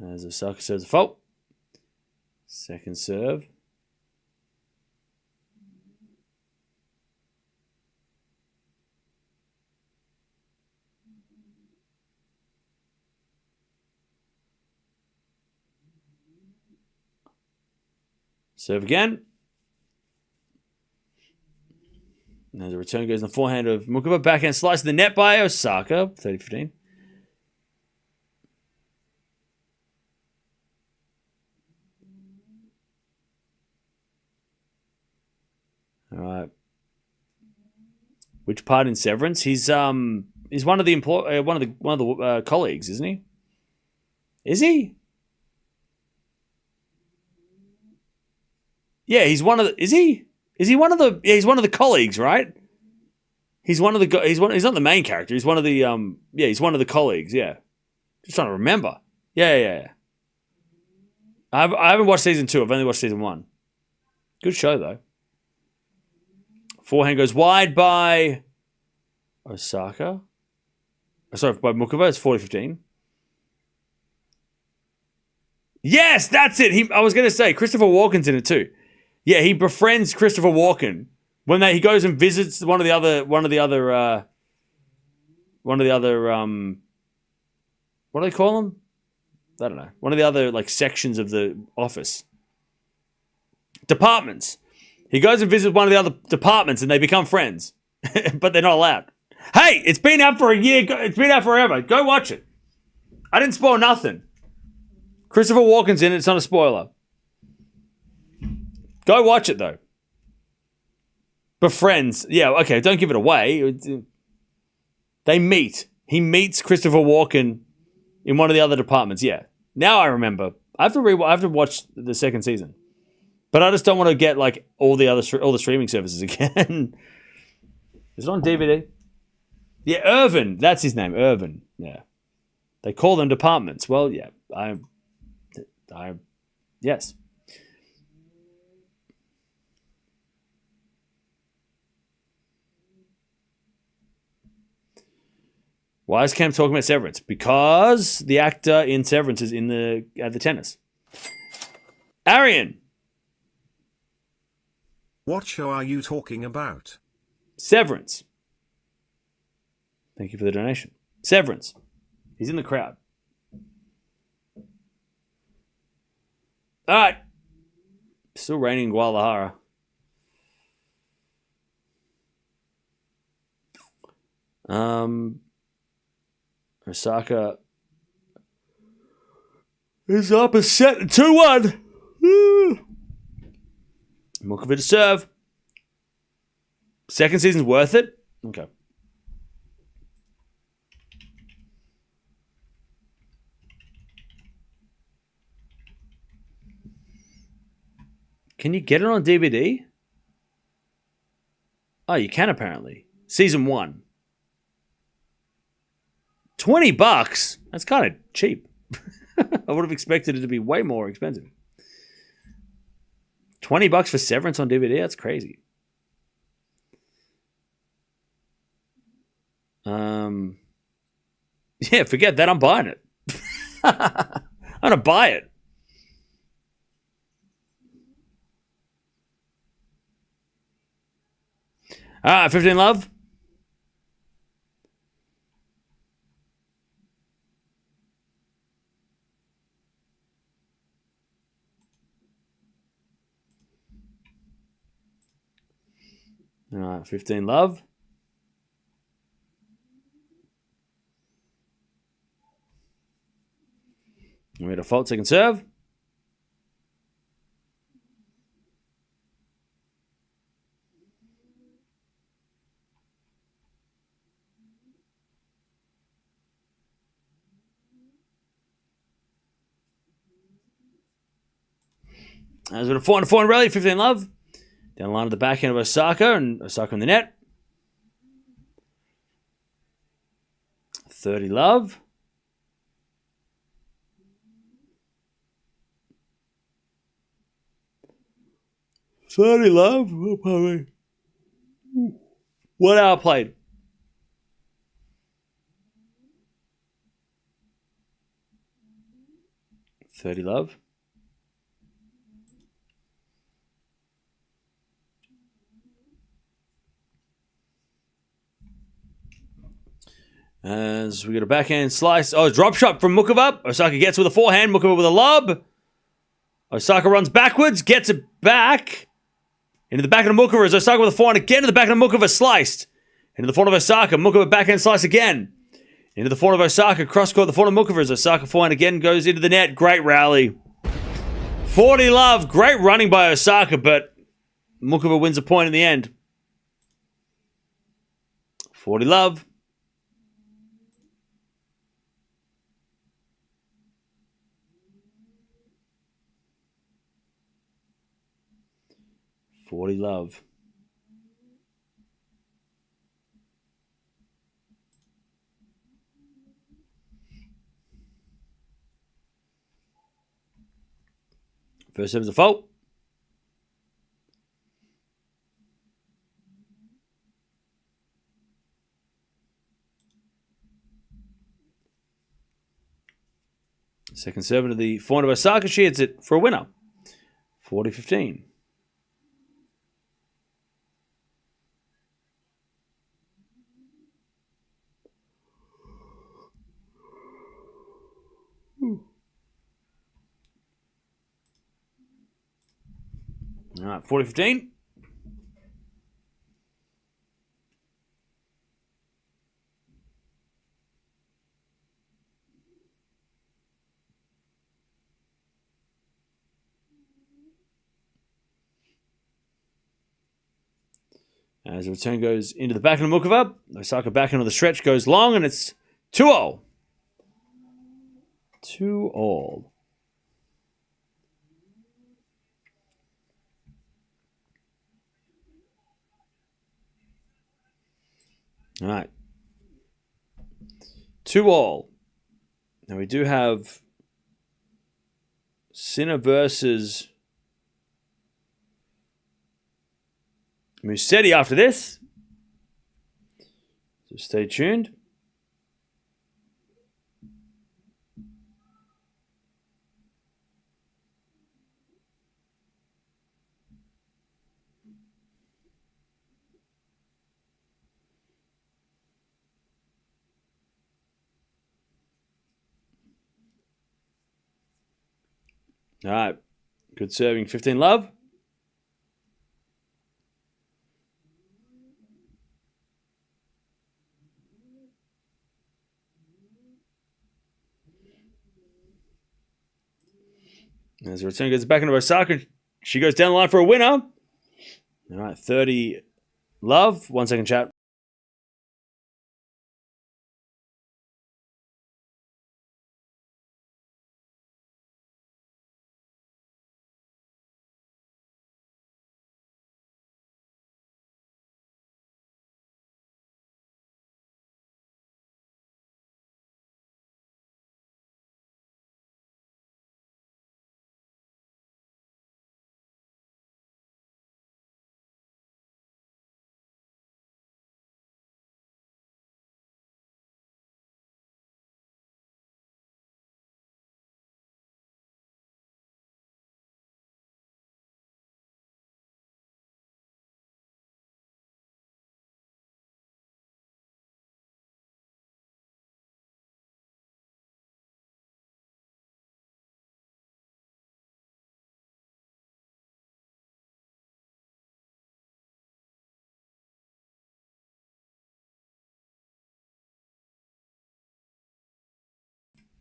As Osaka serves a fault. Second serve. Serve again. And as a return goes in the forehand of Muchova. Backhand slice of the net by Osaka. 30-15. All right. Which part in Severance? He's one of the colleagues, isn't he? Is he? Yeah, he's one of the. Is he? Is he one of the? Yeah, he's one of the colleagues, right? He's one of the. He's not the main character. He's one of the. Yeah, he's one of the colleagues. Yeah, just trying to remember. Yeah. I haven't watched season 2. I've only watched season 1. Good show though. Forehand goes wide by Osaka. Sorry, by Muchova. It's 40-15. Yes, that's it. I was going to say Christopher Walken's in it too. Yeah, he befriends Christopher Walken when he goes and visits one of the other what do they call them? I don't know. One of the other like sections of the office. Departments. He goes and visits one of the other departments and they become friends. But they're not allowed. Hey, it's been out for a year. It's been out forever. Go watch it. I didn't spoil nothing. Christopher Walken's in it. It's not a spoiler. Go watch it, though. Befriends. Yeah, okay, don't give it away. They meet. He meets Christopher Walken in one of the other departments. Yeah. Now I remember. I have to watch the second season. But I just don't want to get like all the streaming services again. Is it on DVD? Yeah, Irvin. That's his name, Irvin. Yeah. They call them departments. Well, yeah. Yes. Why is Cam talking about Severance? Because the actor in Severance is at the tennis. Arian. What show are you talking about? Severance. Thank you for the donation. Severance. He's in the crowd. All right. Still raining in Guadalajara. Osaka is up a set 2-1. Muchova to serve. Second season's worth it? Okay. Can you get it on DVD? Oh, you can apparently. Season 1. $20? That's kind of cheap. I would have expected it to be way more expensive. $20 for Severance on DVD? That's crazy. Yeah, forget that. I'm buying it. I'm going to buy it. All right, 15 love. All right, 15 love. We had a fault, second serve. As with a 4-4 rally, 15 love. Down the line of the backhand of Osaka, and Osaka in the net. 30 love. 30, love. Oh, pardon me. 1 hour played. $30, love. As we get a backhand slice. Oh, drop shot from Muchova. Osaka gets with a forehand. Muchova with a lob. Osaka runs backwards. Gets it back. Into the back of Muchova as Osaka with a forehand again. To the back of Muchova sliced. Into the forehand of Osaka. Muchova backhand slice again. Into the forehand of Osaka. Cross court the forehand of Muchova as Osaka forehand again goes into the net. Great rally. 40, love. Great running by Osaka, but Muchova wins a point in the end. 40, love. $40, love. First serve is a fault. Second serve into the forehand of Osaka. She hits it for a winner. 40-15. All right, 40-15. As the return goes into the back of the Muchova, Osaka back into the stretch goes long, and it's 2-0. 2-all. All right. 2-all. Now we do have Sinner versus Musetti after this. So stay tuned. All right. Good serving. 15, love. As the return goes back into Osaka, she goes down the line for a winner. All right. 30, love. 1 second, chat.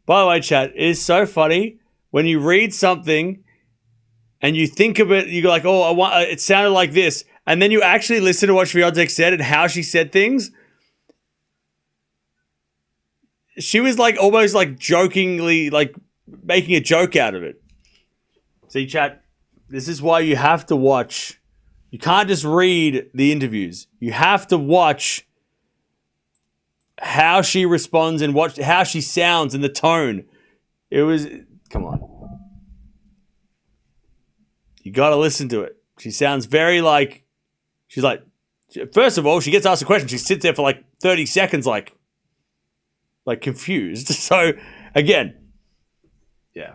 By the way, chat, it is so funny when you read something and you think of it, you go like, oh, it sounded like this. And then you actually listen to what Swiatek said and how she said things. She was like almost like jokingly, like making a joke out of it. See, chat, this is why you have to watch. You can't just read the interviews. You have to watch how she responds and watch how she sounds and the tone. It was, come on. You got to listen to it. She sounds very like, she's like, first of all, she gets asked a question. She sits there for like 30 seconds, like confused. So, again, yeah.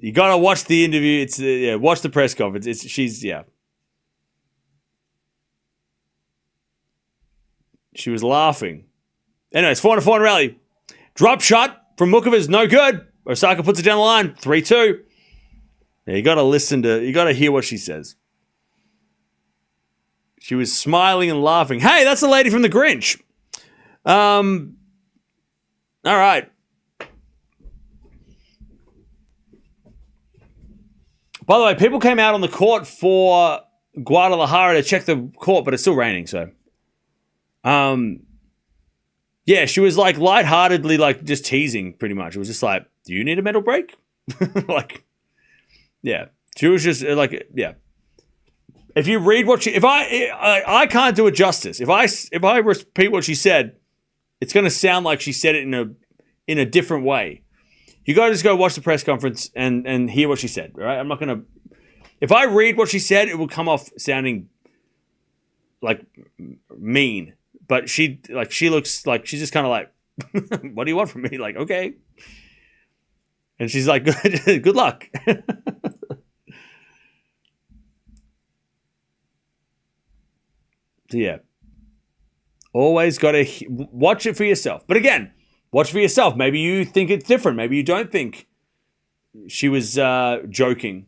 You got to watch the interview. Watch the press conference. She was laughing. Anyways, 4-4 rally. Drop shot from Muchova is no good. Osaka puts it down the line, 3-2. Yeah, you got to hear what she says. She was smiling and laughing. Hey, that's the lady from The Grinch. All right. By the way, people came out on the court for Guadalajara to check the court, but it's still raining, so. Yeah, she was like lightheartedly like just teasing pretty much. It was just like, do you need a medal break? Like, yeah. She was just like, yeah. If you read what I can't do it justice. If I repeat what she said, it's going to sound like she said it in a different way. You got to just go watch the press conference and hear what she said, right? I'm not going to. If I read what she said, it will come off sounding like mean. But she looks like she's just kind of like, what do you want from me? Like, okay. And she's like, good luck. So yeah, always got to watch it for yourself. But again, watch for yourself. Maybe you think it's different. Maybe you don't think she was joking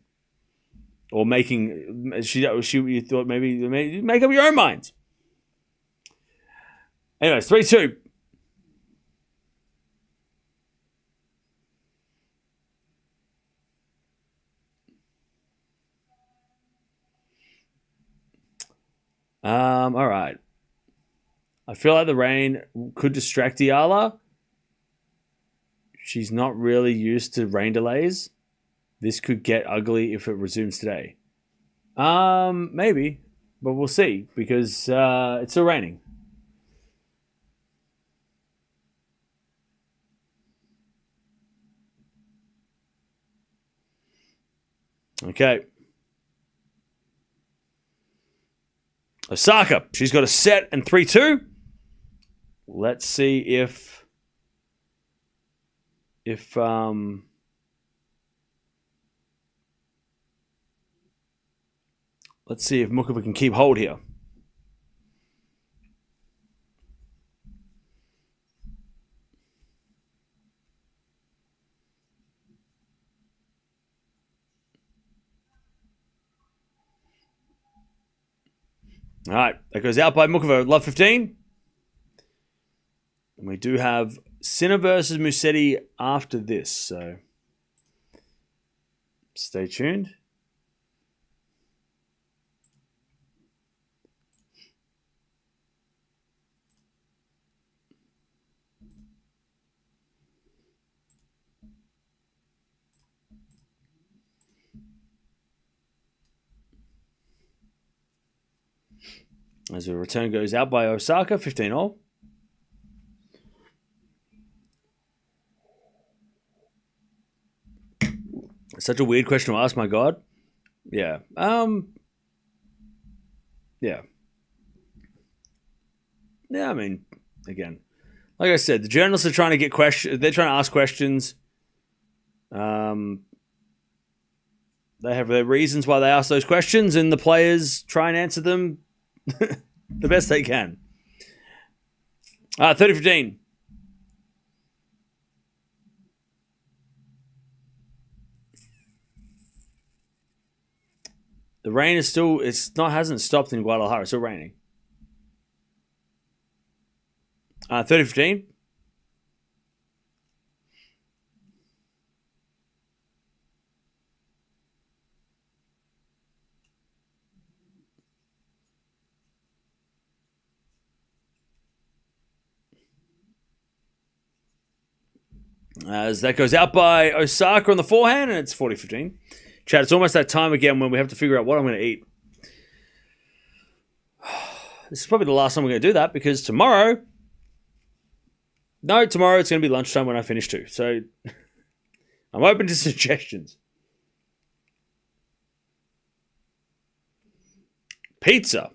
or making. You thought maybe make up your own mind. Anyways, 3-2. All right. I feel like the rain could distract Eala. She's not really used to rain delays. This could get ugly if it resumes today. Maybe, but we'll see because it's still raining. Okay. Osaka, she's got a set and 3-2. Let's see if let's see if Muchova can keep hold here. All right, that goes out by Muchova. Love 15. And we do have Sinner versus Musetti after this, so stay tuned. As the return goes out by Osaka, 15-all. Such a weird question to ask, my God. Yeah. Yeah. Yeah, I mean, again, like I said, the journalists are trying to get questions. They're trying to ask questions. They have their reasons why they ask those questions, and the players try and answer them the best they can. 30-15. The rain is still, hasn't stopped in Guadalajara. It's still raining. 30-15. As that goes out by Osaka on the forehand, and it's 40-15. Chad, it's almost that time again when we have to figure out what I'm going to eat. This is probably the last time we're going to do that because tomorrow it's going to be lunchtime when I finish too. So I'm open to suggestions. Pizza.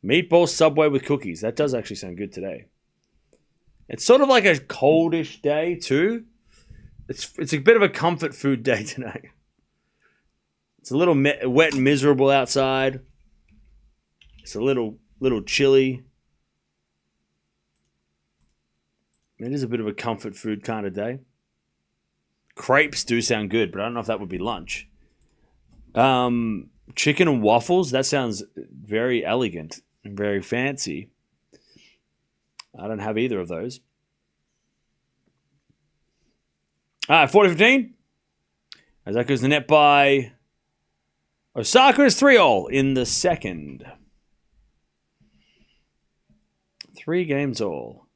Meatball Subway with cookies. That does actually sound good today. It's sort of like a coldish day too. It's a bit of a comfort food day today. It's a little wet and miserable outside. It's a little chilly. It is a bit of a comfort food kind of day. Crepes do sound good, but I don't know if that would be lunch. Chicken and waffles. That sounds very elegant and very fancy. I don't have either of those. All right, 40-15. As that goes the net by Osaka is 3-all in the second. 3 games all.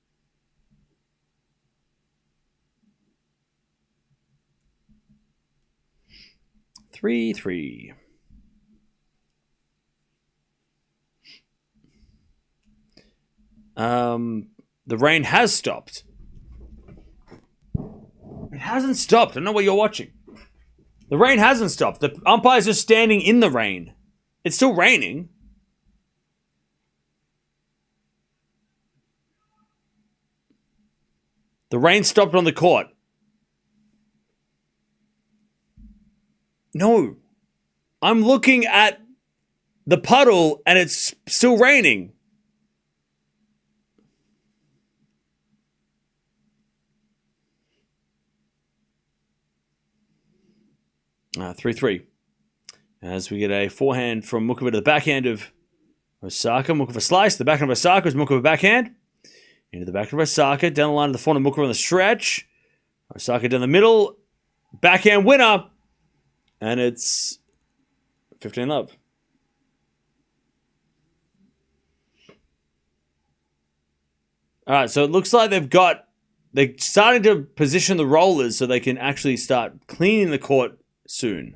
Three. The rain has stopped. It hasn't stopped. I don't know what you're watching. The rain hasn't stopped. The umpires are standing in the rain. It's still raining. The rain stopped on the court. No. I'm looking at the puddle and it's still raining. 3-3. As we get a forehand from Muchova to the backhand of Osaka. Muchova slice. The backhand of Osaka is Muchova backhand. Into the backhand of Osaka. Down the line of the forehand of Muchova on the stretch. Osaka down the middle. Backhand winner. And it's 15-love. All right, so it looks like they're starting to position the rollers so they can actually start cleaning the court soon.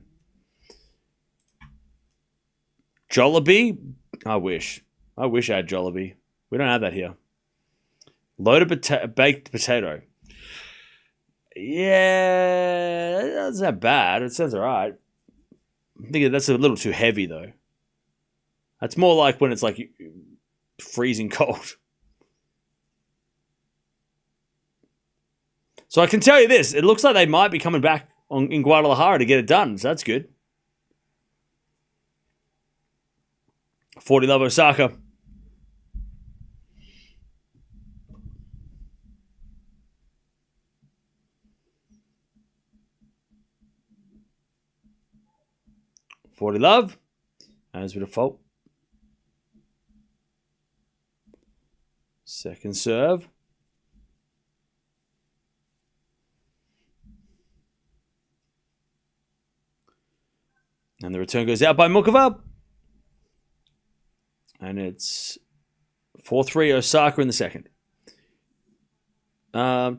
Jollibee? I wish I had Jollibee. We don't have that here. Loaded baked potato. Yeah, that's not bad. It sounds all right. I think that's a little too heavy, though. That's more like when it's like freezing cold. So I can tell you this. It looks like they might be coming back in Guadalajara to get it done. So that's good. 40-love Osaka. Love. As with a fault. Second serve. And the return goes out by Muchova. And it's 4-3 Osaka in the second.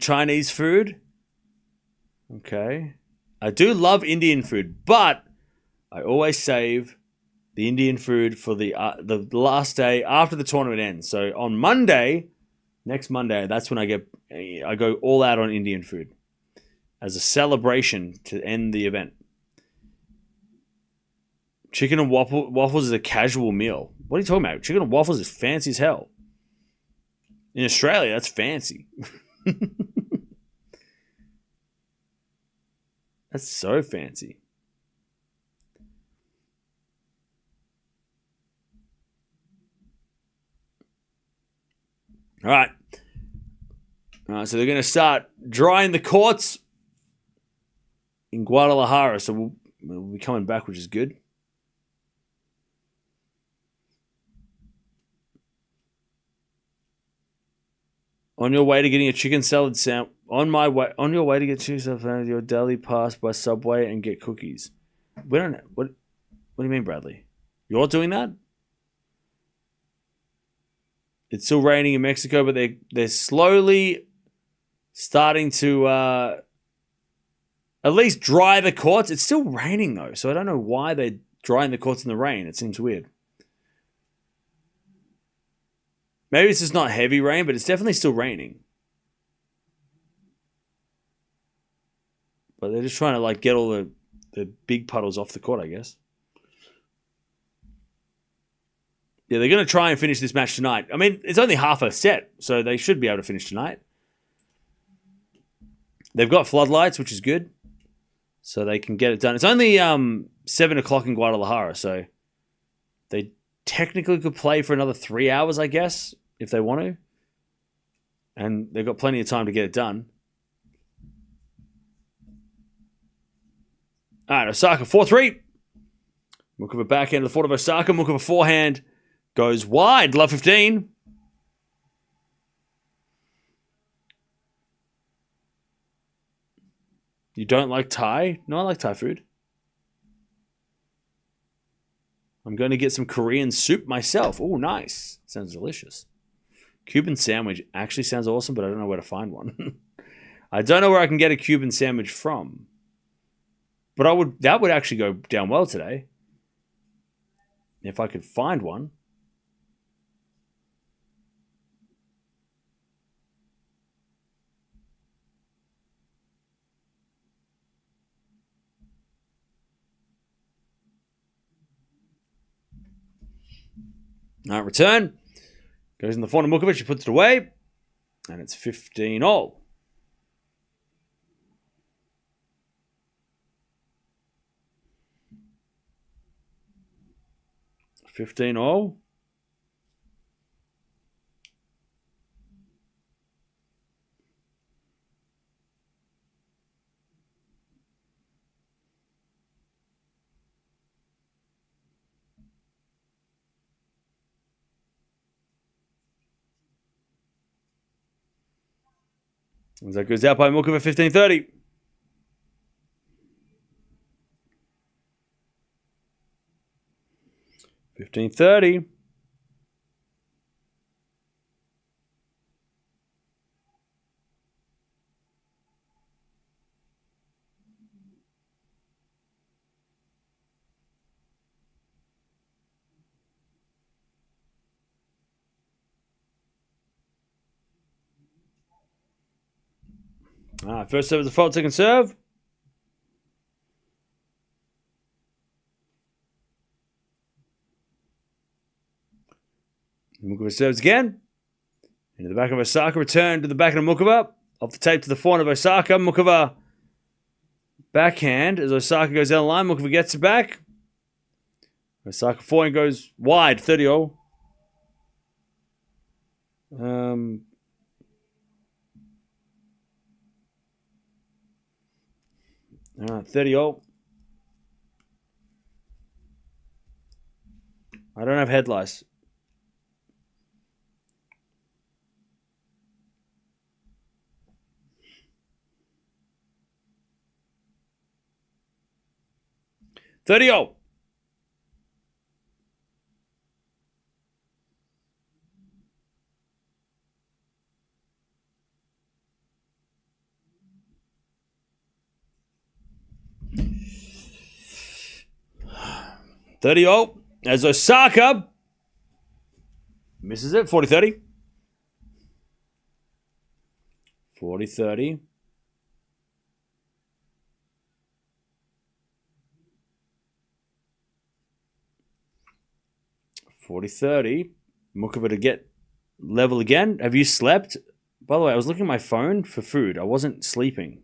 Chinese food. Okay. I do love Indian food, but I always save the Indian food for the last day after the tournament ends. So on Monday, next Monday, that's when I go all out on Indian food as a celebration to end the event. Chicken and waffles is a casual meal. What are you talking about? Chicken and waffles is fancy as hell. In Australia, that's fancy. That's so fancy. All right. So they're going to start drying the courts in Guadalajara. So we'll be coming back, which is good. On your way to getting a chicken salad sandwich. On your way to get chicken salad sandwich, your deli pass by Subway and get cookies. We don't. What do you mean, Bradley? You're doing that? It's still raining in Mexico, but they're slowly starting to at least dry the courts. It's still raining though, so I don't know why they're drying the courts in the rain. It seems weird. Maybe it's just not heavy rain, but it's definitely still raining. But they're just trying to get all the the big puddles off the court, I guess. Yeah, they're going to try and finish this match tonight. I mean, it's only half a set, so they should be able to finish tonight. They've got floodlights, which is good, so they can get it done. It's only 7 o'clock in Guadalajara, so they technically could play for another 3 hours, I guess, if they want to. And they've got plenty of time to get it done. All right, Osaka, 4-3. Muchova backhand to the forehand of Osaka. Muchova forehand goes wide. Love 15. You don't like Thai? No, I like Thai food. I'm going to get some Korean soup myself. Oh, nice. Sounds delicious. Cuban sandwich actually sounds awesome, but I don't know where to find one. I don't know where I can get a Cuban sandwich from. But that would actually go down well today. If I could find one. All right, return. Goes in the forehand of Muchova. She puts it away. And it's 15-all. $15-all. As that goes out by Muchova, 15-30. $15-30. First serve is a fault, second serve. Muchova serves again. Into the back of Osaka. Return to the back of Muchova. Off the tape to the forehand of Osaka. Muchova backhand as Osaka goes down the line. Muchova gets it back. Osaka forehand goes wide. 30-all. All right, 30-all. I don't have head lice. $30-all. $30-all as Osaka misses it. 40-30. 40-30. Muchova to get level again. Have you slept? By the way, I was looking at my phone for food. I wasn't sleeping.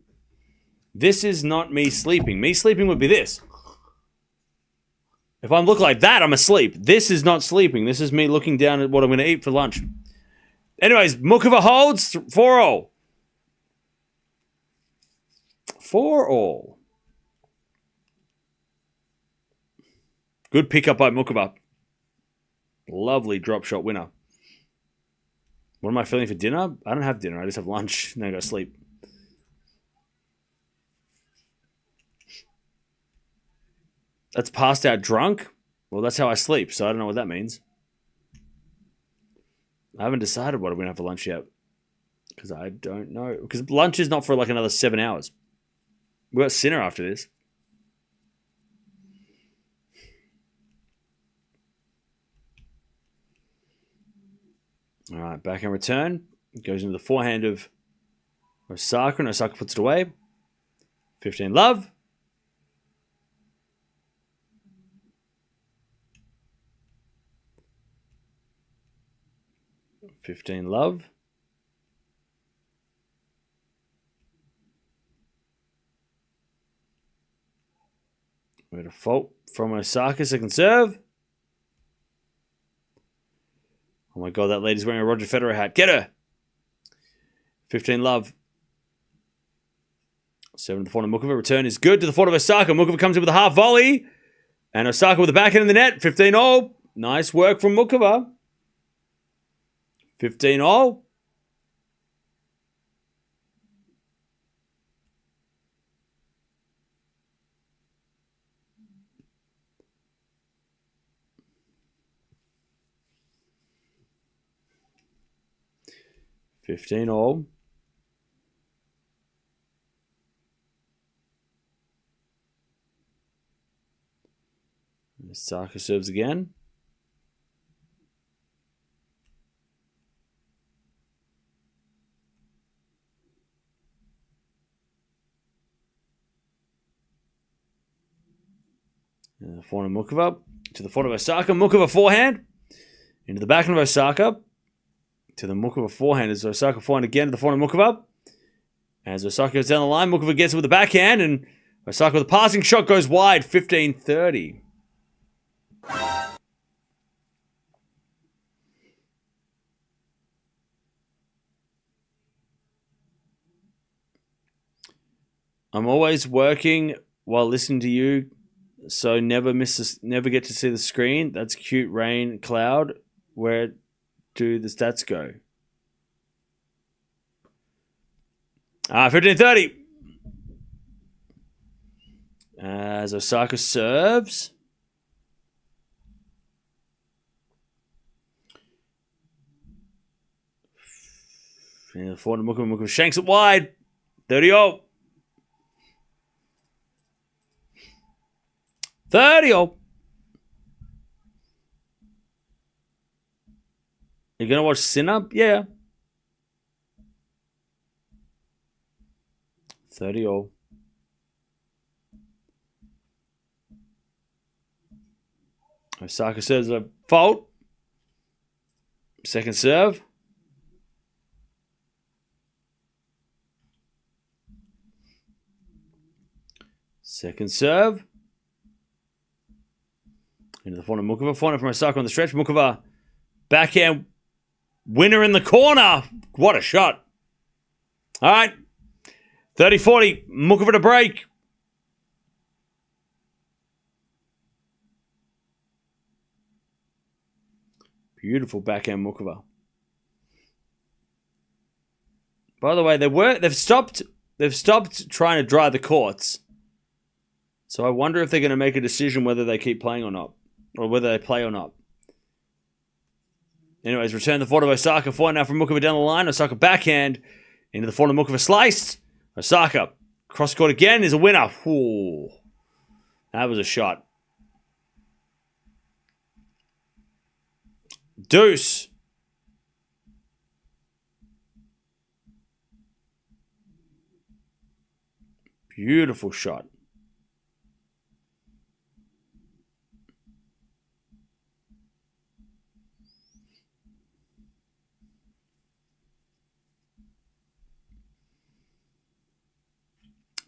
This is not me sleeping. Me sleeping would be this. If I look like that, I'm asleep. This is not sleeping. This is me looking down at what I'm going to eat for lunch. Anyways, Muchova holds 4-all. 4-all. Good pickup by Muchova. Lovely drop shot winner. What am I feeling for dinner? I don't have dinner. I just have lunch and then I go to sleep. That's passed out drunk? Well, that's how I sleep, so I don't know what that means. I haven't decided what I'm going to have for lunch yet. Because I don't know. Because lunch is not for like another 7 hours. We've got Sinner after this. All right, back in return. Goes into the forehand of Osaka, and Osaka puts it away. 15 love. 15 love. We had a fault from Osaka, second serve. Oh my god, that lady's wearing a Roger Federer hat. Get her! 15 love. 7 to the front of Muchova. Return is good to the front of Osaka. Muchova comes in with a half volley. And Osaka with the backhand in the net. 15 all. Nice work from Muchova. 15 all. Osaka serves again. And the forehand of Muchova to the forehand of Osaka. Muchova forehand into the backhand of Osaka to the Muchova forehand. As Osaka forehand again to the forehand of Muchova. As Osaka goes down the line, Muchova gets it with the backhand, and Osaka with a passing shot goes wide. 15-30. I'm always working while listening to you, so never get to see the screen. That's cute. Rain cloud. Where do the stats go? 15-30. As Osaka serves. And the forward Muchova shanks it wide. 30-0. 30-0. You gonna watch Sinner? Yeah. 30-0. Osaka serves a fault. Second serve. Second serve. Into the forehand of Muchova. Forehand from Osaka on the stretch. Muchova backhand winner in the corner. What a shot. All right. 30-40. Muchova to break. Beautiful backhand Muchova. By the way, they've stopped trying to dry the courts. So I wonder if they're going to make a decision whether they keep playing or not. Or whether they play or not. Anyways, return the forehand of Osaka. Forehand now from Muchova down the line. Osaka backhand into the forehand of Muchova sliced. Osaka cross court again is a winner. Ooh, that was a shot. Deuce. Beautiful shot.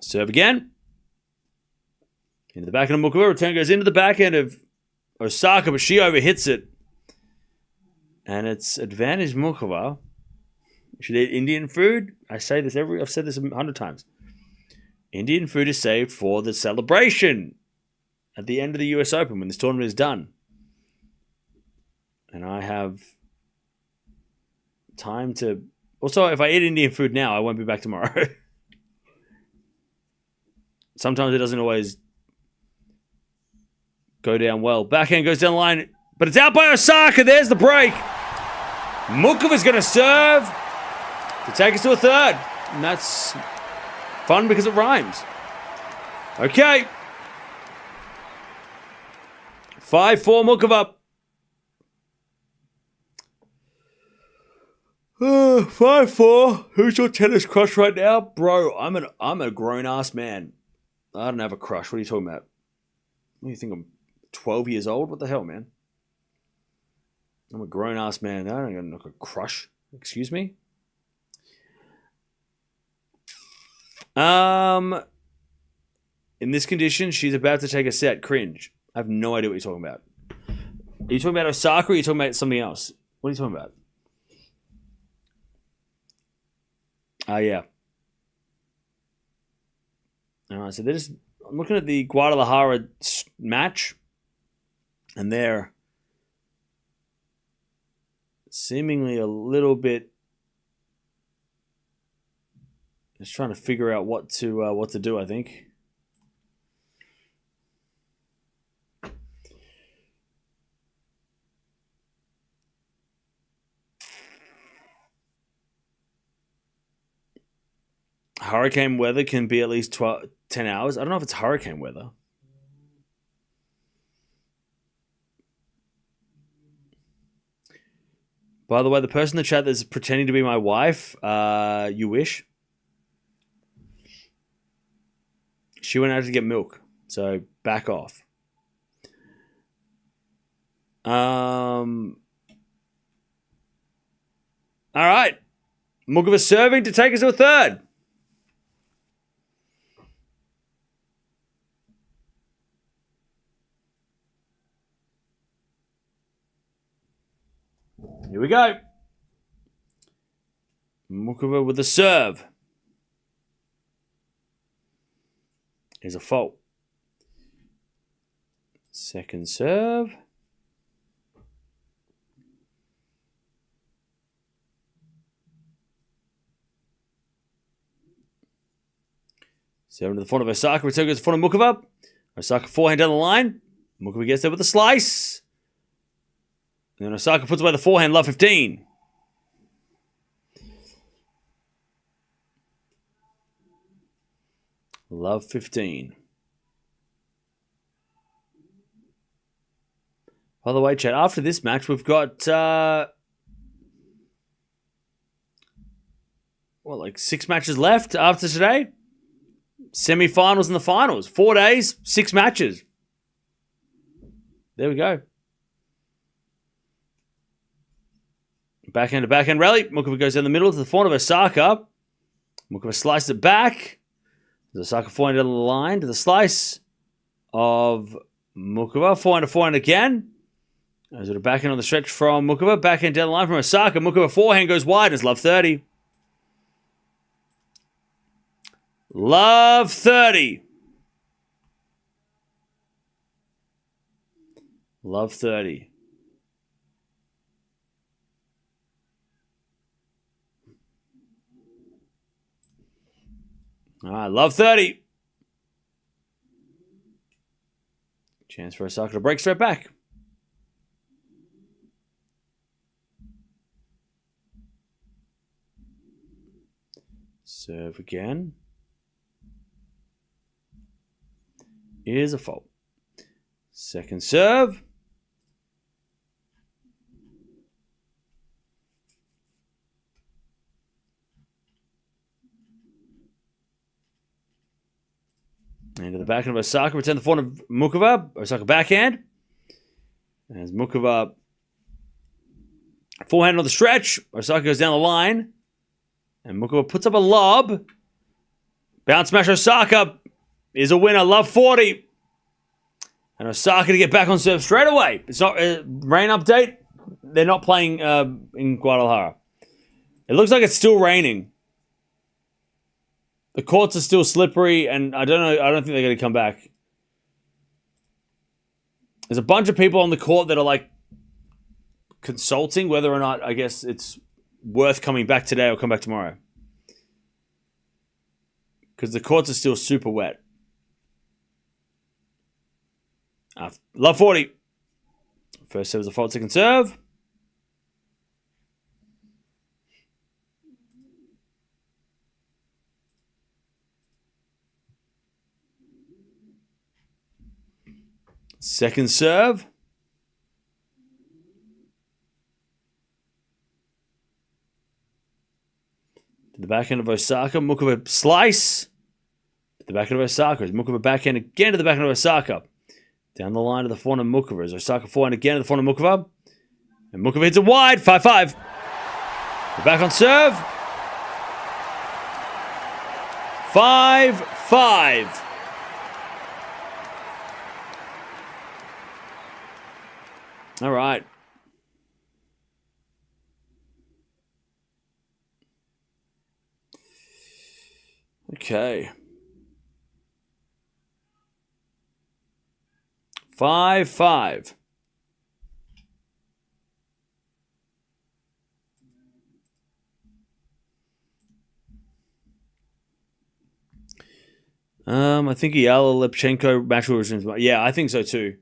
Serve again. Into the backhand of Muchova. Return goes into the backhand of Osaka, but she overhits it. And it's advantage Muchova. You should eat Indian food. I've said this 100 times. Indian food is saved for the celebration at the end of the US Open when this tournament is done. And I have time to... Also, if I eat Indian food now, I won't be back tomorrow. Sometimes it doesn't always go down well. Backhand goes down the line, but it's out by Osaka. There's the break. Muchova's going to serve to take us to a third. And that's fun because it rhymes. Okay. 5-4 Muchova. 5-4. Who's your tennis crush right now? Bro, I'm a grown-ass man. I don't have a crush. What are you talking about? What do you think? I'm 12 years old? What the hell, man? I'm a grown-ass man. I don't got a crush. Excuse me? In this condition, she's about to take a set. Cringe. I have no idea what you're talking about. Are you talking about Osaka or are you talking about something else? What are you talking about? Yeah. All right, so I'm looking at the Guadalajara match, and they're seemingly a little bit just trying to figure out what to do, I think. Hurricane weather can be at least 10 hours. I don't know if it's hurricane weather. By the way, the person in the chat that's pretending to be my wife, you wish. She went out to get milk, so back off. All right. Muchova serving to take us to a third. Here we go. Muchova with the serve. Is a fault. Second serve. Serve to the front of Osaka. Return goes to the front of Muchova. Osaka forehand down the line. Muchova gets there with a slice. And then Osaka puts away the forehand. Love 15. Love 15. By the way, chat, after this match, we've got, like 6 matches left after today? Semi-finals and the finals. 4 days, 6 matches. There we go. Backhand to backhand rally. Muchova goes down the middle to the front of Osaka. Muchova sliced it back. Osaka forehand down the line to the slice of Muchova. Forehand to forehand again. There's a backhand on the stretch from Muchova. Backhand down the line from Osaka. Muchova forehand goes wide and it's love 30. Love 30. Love 30. All right, love 30. Chance for Osaka to break straight back. Serve again. Is a fault. Second serve. Into the backhand of Osaka. Return the forehand of Muchova. Osaka backhand. As Muchova forehand on the stretch. Osaka goes down the line. And Muchova puts up a lob. Bounce smash Osaka is a winner. Love 40. And Osaka to get back on serve straight away. It's not rain update. They're not playing in Guadalajara. It looks like it's still raining. The courts are still slippery, and I don't know. I don't think they're going to come back. There's a bunch of people on the court that are like consulting whether or not, I guess, it's worth coming back today or come back tomorrow. Because the courts are still super wet. Love 40. First serve is a fault, second serve. Second serve. To the backhand of Osaka. Muchova slice. To the backhand of Osaka. Muchova backhand again to the backhand of Osaka. Down the line to the forehand of Muchova. Osaka forehand again to the forehand of Muchova. And Muchova hits it wide. 5-5. We're back on serve. 5-5. All right. Okay. 5-5. I think Eala Lepchenko match will resume. Yeah, I think so too.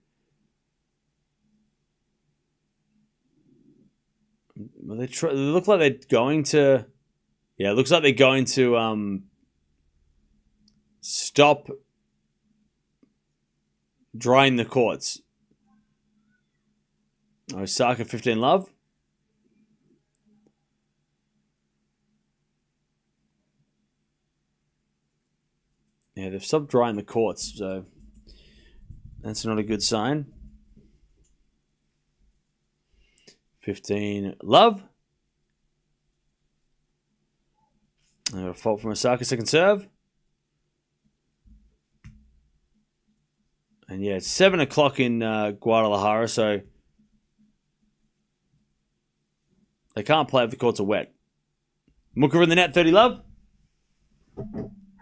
Well, they look like they're going to. Yeah, it looks like they're going to stop drying the courts. Osaka 15 love. Yeah, they've stopped drying the courts, so that's not a good sign. 15 love. A fault from Osaka, second serve. And yeah, it's 7 o'clock in Guadalajara, so they can't play if the courts are wet. Muchova in the net, 30 love.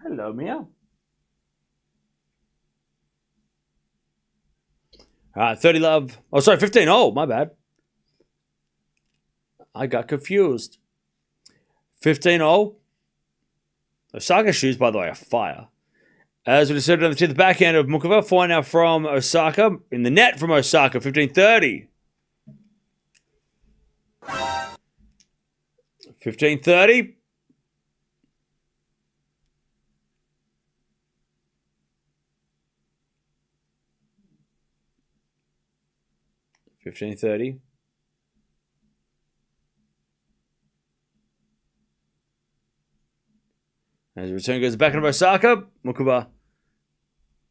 Hello, meow. All right, 30 love. Oh, sorry, 15. Oh, my bad. I got confused. 15-0. Osaka's shoes, by the way, are fire. As we decided on the backhand of Muchova, 4 now from Osaka. In the net from Osaka, 15-30. 15-30. $15.30. As the return goes back of Osaka, Muchova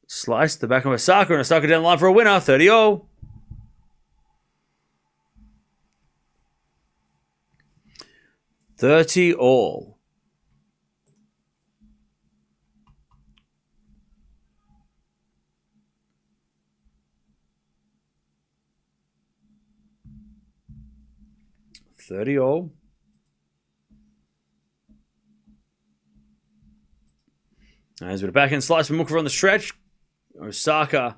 sliced the back of Osaka, and Osaka down the line for a winner, 30-0. $30-all. $30-all. As with a backhand slice from Muchova on the stretch. Osaka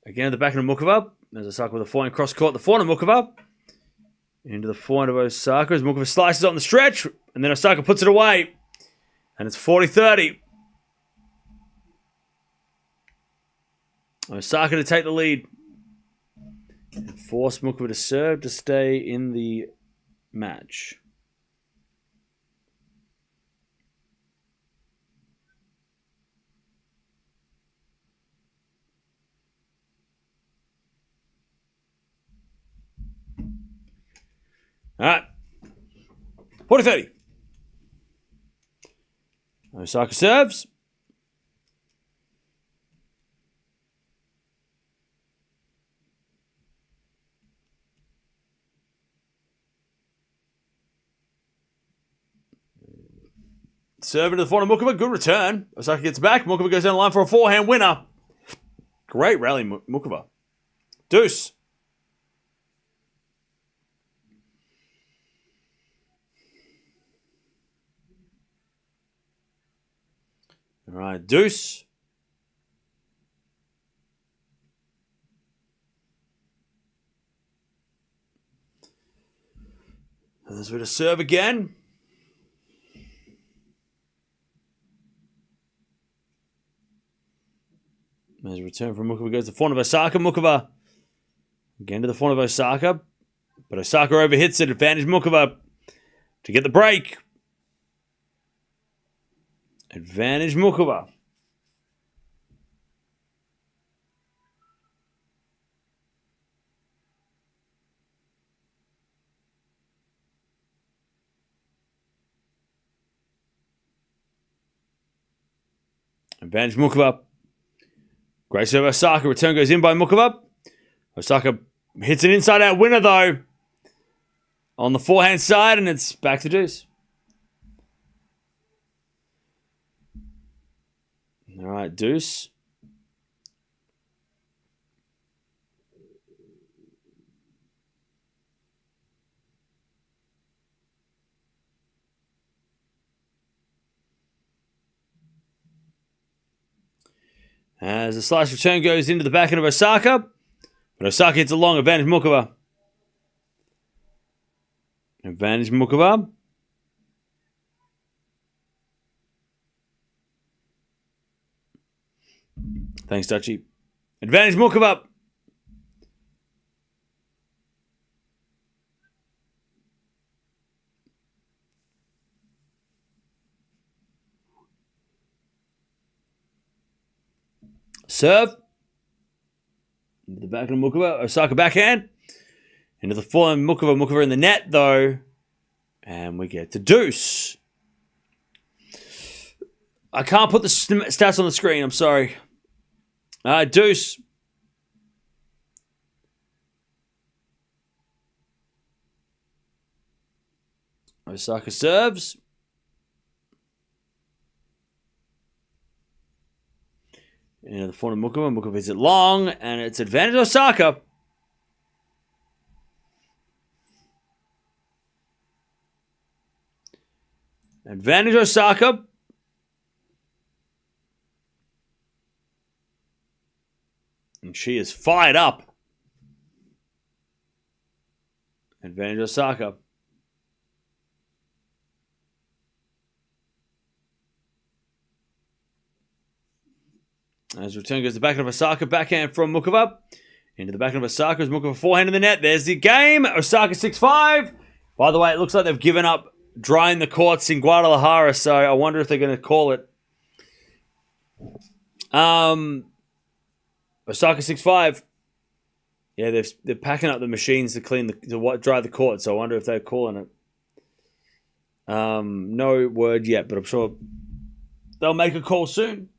again at the backhand of Muchova. There's Osaka with a forehand cross court. The forehand of Muchova. Into the forehand of Osaka as Muchova slices on the stretch. And then Osaka puts it away. And it's 40-30. Osaka to take the lead. And force Muchova to serve to stay in the match. All right. 40-30. Osaka serves. Serve into the forehand of Muchova. Good return. Osaka gets back. Muchova goes down the line for a forehand winner. Great rally, Muchova. Deuce. All right, deuce. There's with a serve again. There's a return from Muchova. Goes to the forehand of Osaka. Muchova again to the forehand of Osaka. But Osaka overhits it. Advantage Muchova to get the break. Advantage Muchova. Advantage Muchova. Great serve Osaka. Return goes in by Muchova. Osaka hits an inside-out winner, though. on the forehand side, and it's back to deuce. All right, deuce. As the slice return goes into the backhand of Osaka. But Osaka hits a long advantage Muchova. Advantage Muchova. Thanks, Dutchie. Advantage Muchova. Serve. Into the backhand of Muchova. Osaka backhand. Into the forehand Muchova. Muchova in the net, though. And we get to deuce. I can't put the stats on the screen. I'm sorry. Deuce. Osaka serves. Into the forehand Muchova. Muchova hits it long. And it's advantage Osaka. Advantage Osaka. And she is fired up. Advantage Osaka. As return goes the backhand of Osaka. Backhand from Muchova. Into the backhand of Osaka. As Muchova forehand in the net. There's the game. Osaka 6-5. By the way, it looks like they've given up drying the courts in Guadalajara, so I wonder if they're going to call it. Osaka 6-5. Yeah, they're packing up the machines to dry the court, so I wonder if they're calling it. No word yet, but I'm sure they'll make a call soon.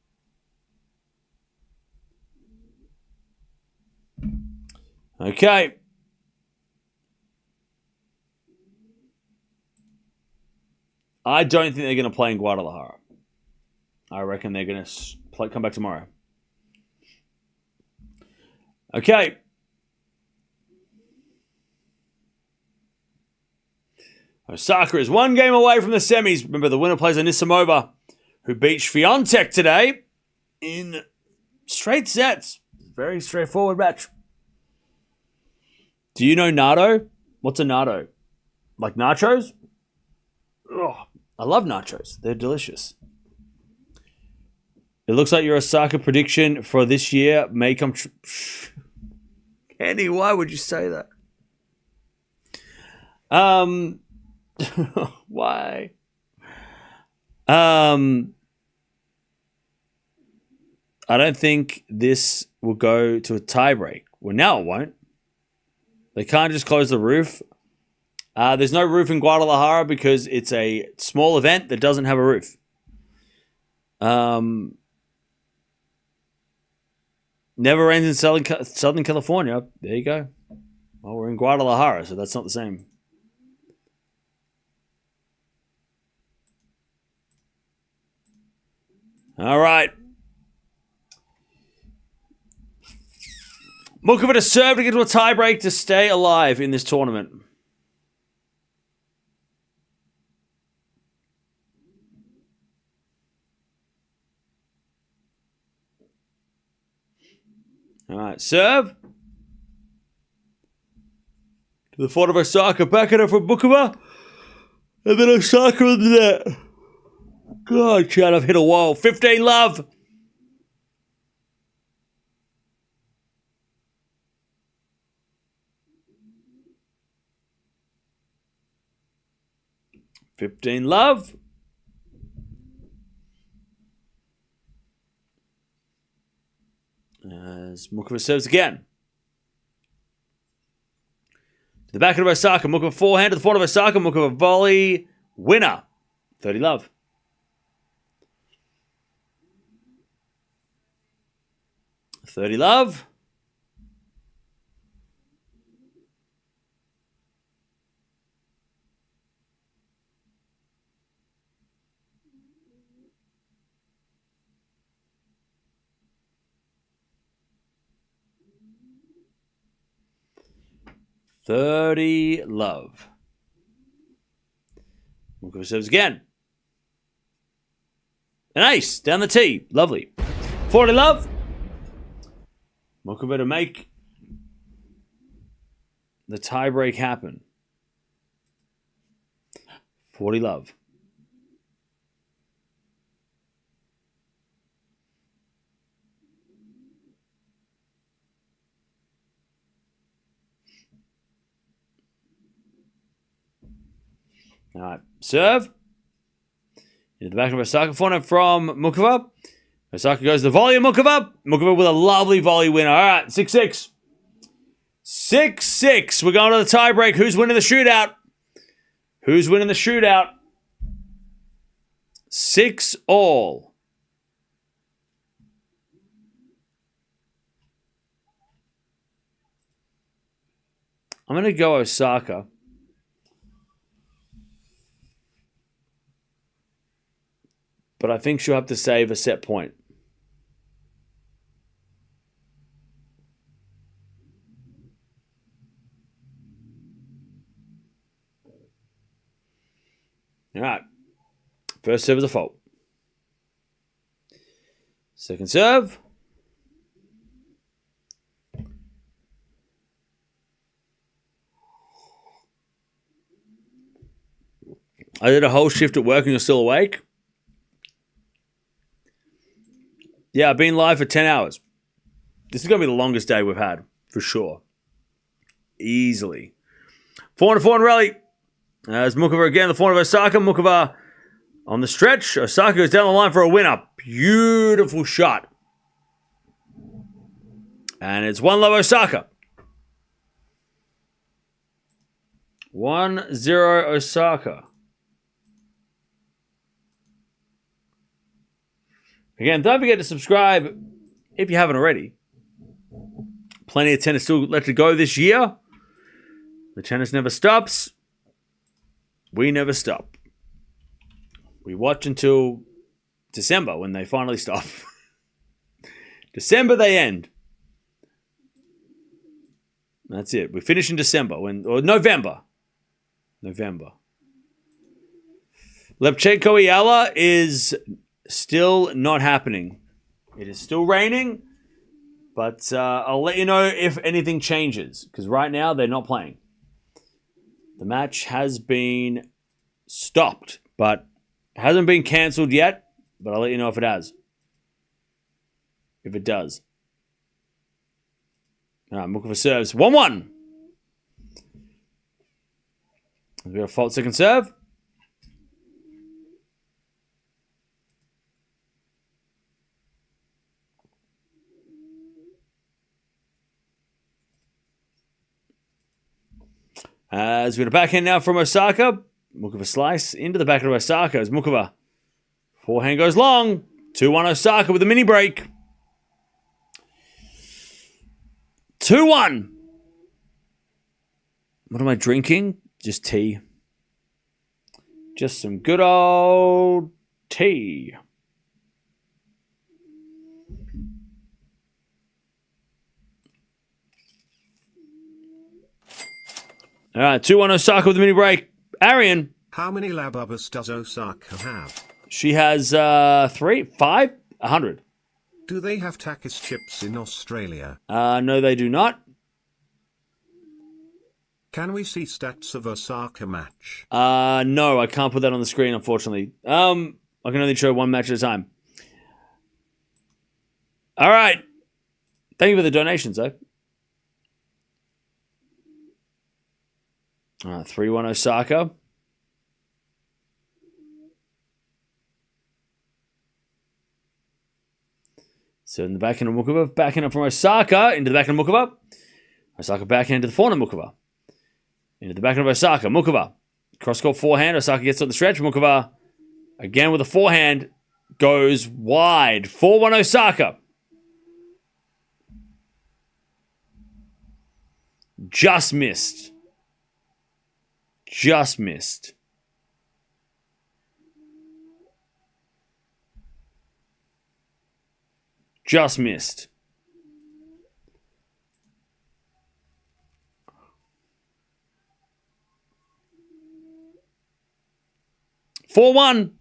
Okay. I don't think they're going to play in Guadalajara. I reckon they're going to come back tomorrow. Okay. Osaka is one game away from the semis. Remember, the winner plays Anisimova, who beat Swiatek today in straight sets. Very straightforward match. Do you know natto? What's a natto? Like nachos? Oh, I love nachos. They're delicious. It looks like your Osaka prediction for this year may come true. Andy, why would you say that? Why? I don't think this will go to a tiebreak. Well, now it won't. They can't just close the roof. There's no roof in Guadalajara because it's a small event that doesn't have a roof. Never rains in Southern California. There you go. Well, we're in Guadalajara, so that's not the same. All right. Muchova to serve to get to a tiebreak to stay alive in this tournament. All right, serve. To the front of Osaka, back at her from Muchova. And then Osaka in the net. God, Chad, I've hit a wall. 15 love. $15 love. As Muchova serves again. To the back of Osaka. Muchova forehand to the front of Osaka. Muchova volley. Winner. 30 love. $30 love. 30 love. Muchova serves again. An ace down the tee. Lovely. 40 love. Muchova to make the tiebreak happen. 40 love. All right. Serve. Into the back of Osaka. Forehand from Muchova. Osaka goes to the volley of Muchova. Muchova with a lovely volley winner. All right. 6-6. 6-6. We're going to the tiebreak. Who's winning the shootout? Who's winning the shootout? 6-all. I'm going to go Osaka. But I think she'll have to save a set point. All right. First serve is a fault. Second serve. I did a whole shift at work and you're still awake. Yeah, I've been live for 10 hours. This is going to be the longest day we've had, for sure. Easily. 4-4 rally. As Muchova again, the forehand of Osaka. Muchova on the stretch. Osaka goes down the line for a winner. Beautiful shot. And it's 1-love Osaka. 1-0 Osaka. Again, don't forget to subscribe if you haven't already. Plenty of tennis still left to go this year. The tennis never stops. We never stop. We watch until December when they finally stop. December they end. That's it. We finish in December or November. November. Lepchenko Eala is still not happening. It is still raining, but I'll let you know if anything changes, because right now they're not playing. The match has been stopped, but it hasn't been cancelled yet, but I'll let you know if it has. If it does. All right, Muchova serves. 1-1. We got a fault second serve. As we got a backhand now from Osaka. Muchova slice into the back of Osaka as Muchova. Forehand goes long. 2-1 Osaka with a mini break. 2-1. What am I drinking? Just tea. Just some good old tea. All right, 2-1 Osaka with a mini break. Arian. How many lab-ubbers does Osaka have? She has 3, 5, 100. Do they have Takis chips in Australia? No, they do not. Can we see stats of Osaka match? No, I can't put that on the screen, unfortunately. I can only show one match at a time. All right. Thank you for the donations, though. 3-1 Osaka. So in the backhand of Muchova, backhand from Osaka into the backhand of Muchova. Osaka backhand to the forehand of Muchova. Into the backhand of Osaka. Muchova. Cross-court forehand. Osaka gets on the stretch. Muchova, again with a forehand, goes wide. 4-1 Osaka. Just missed. Just missed. Just missed. 4-1.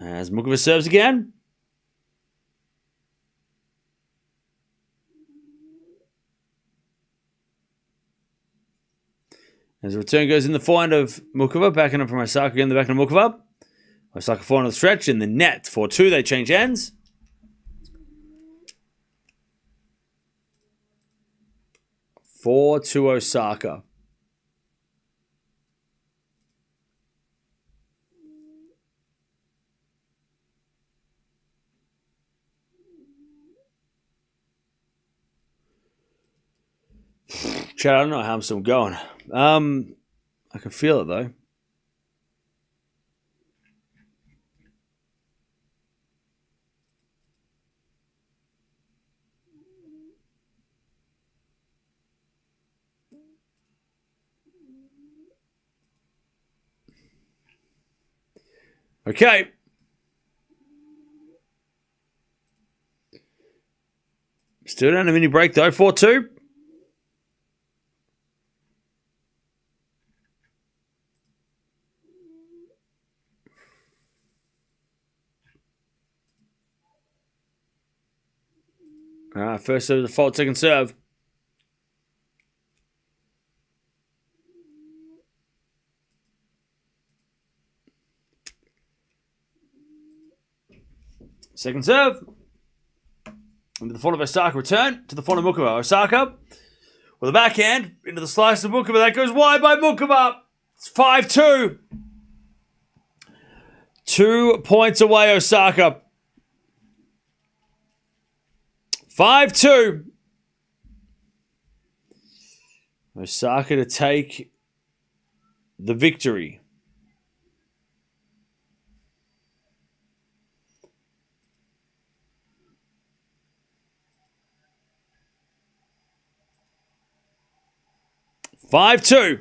As Muchova serves again. As the return goes in the forehand of Muchova, backhand from Osaka again, the backhand of Muchova. Osaka forehand on the stretch in the net. 4-2, they change ends. Four to Osaka. Chad, I don't know how I'm still going. I can feel it though. Okay. Still don't have any break though. 4-2. First serve default, second serve. Second serve. Into the front of Osaka, return to the front of Muchova. Osaka with a backhand into the slice of Muchova. That goes wide by Muchova. It's 5-2. 2 points away, Osaka. 5-2. Osaka to take the victory. Five two.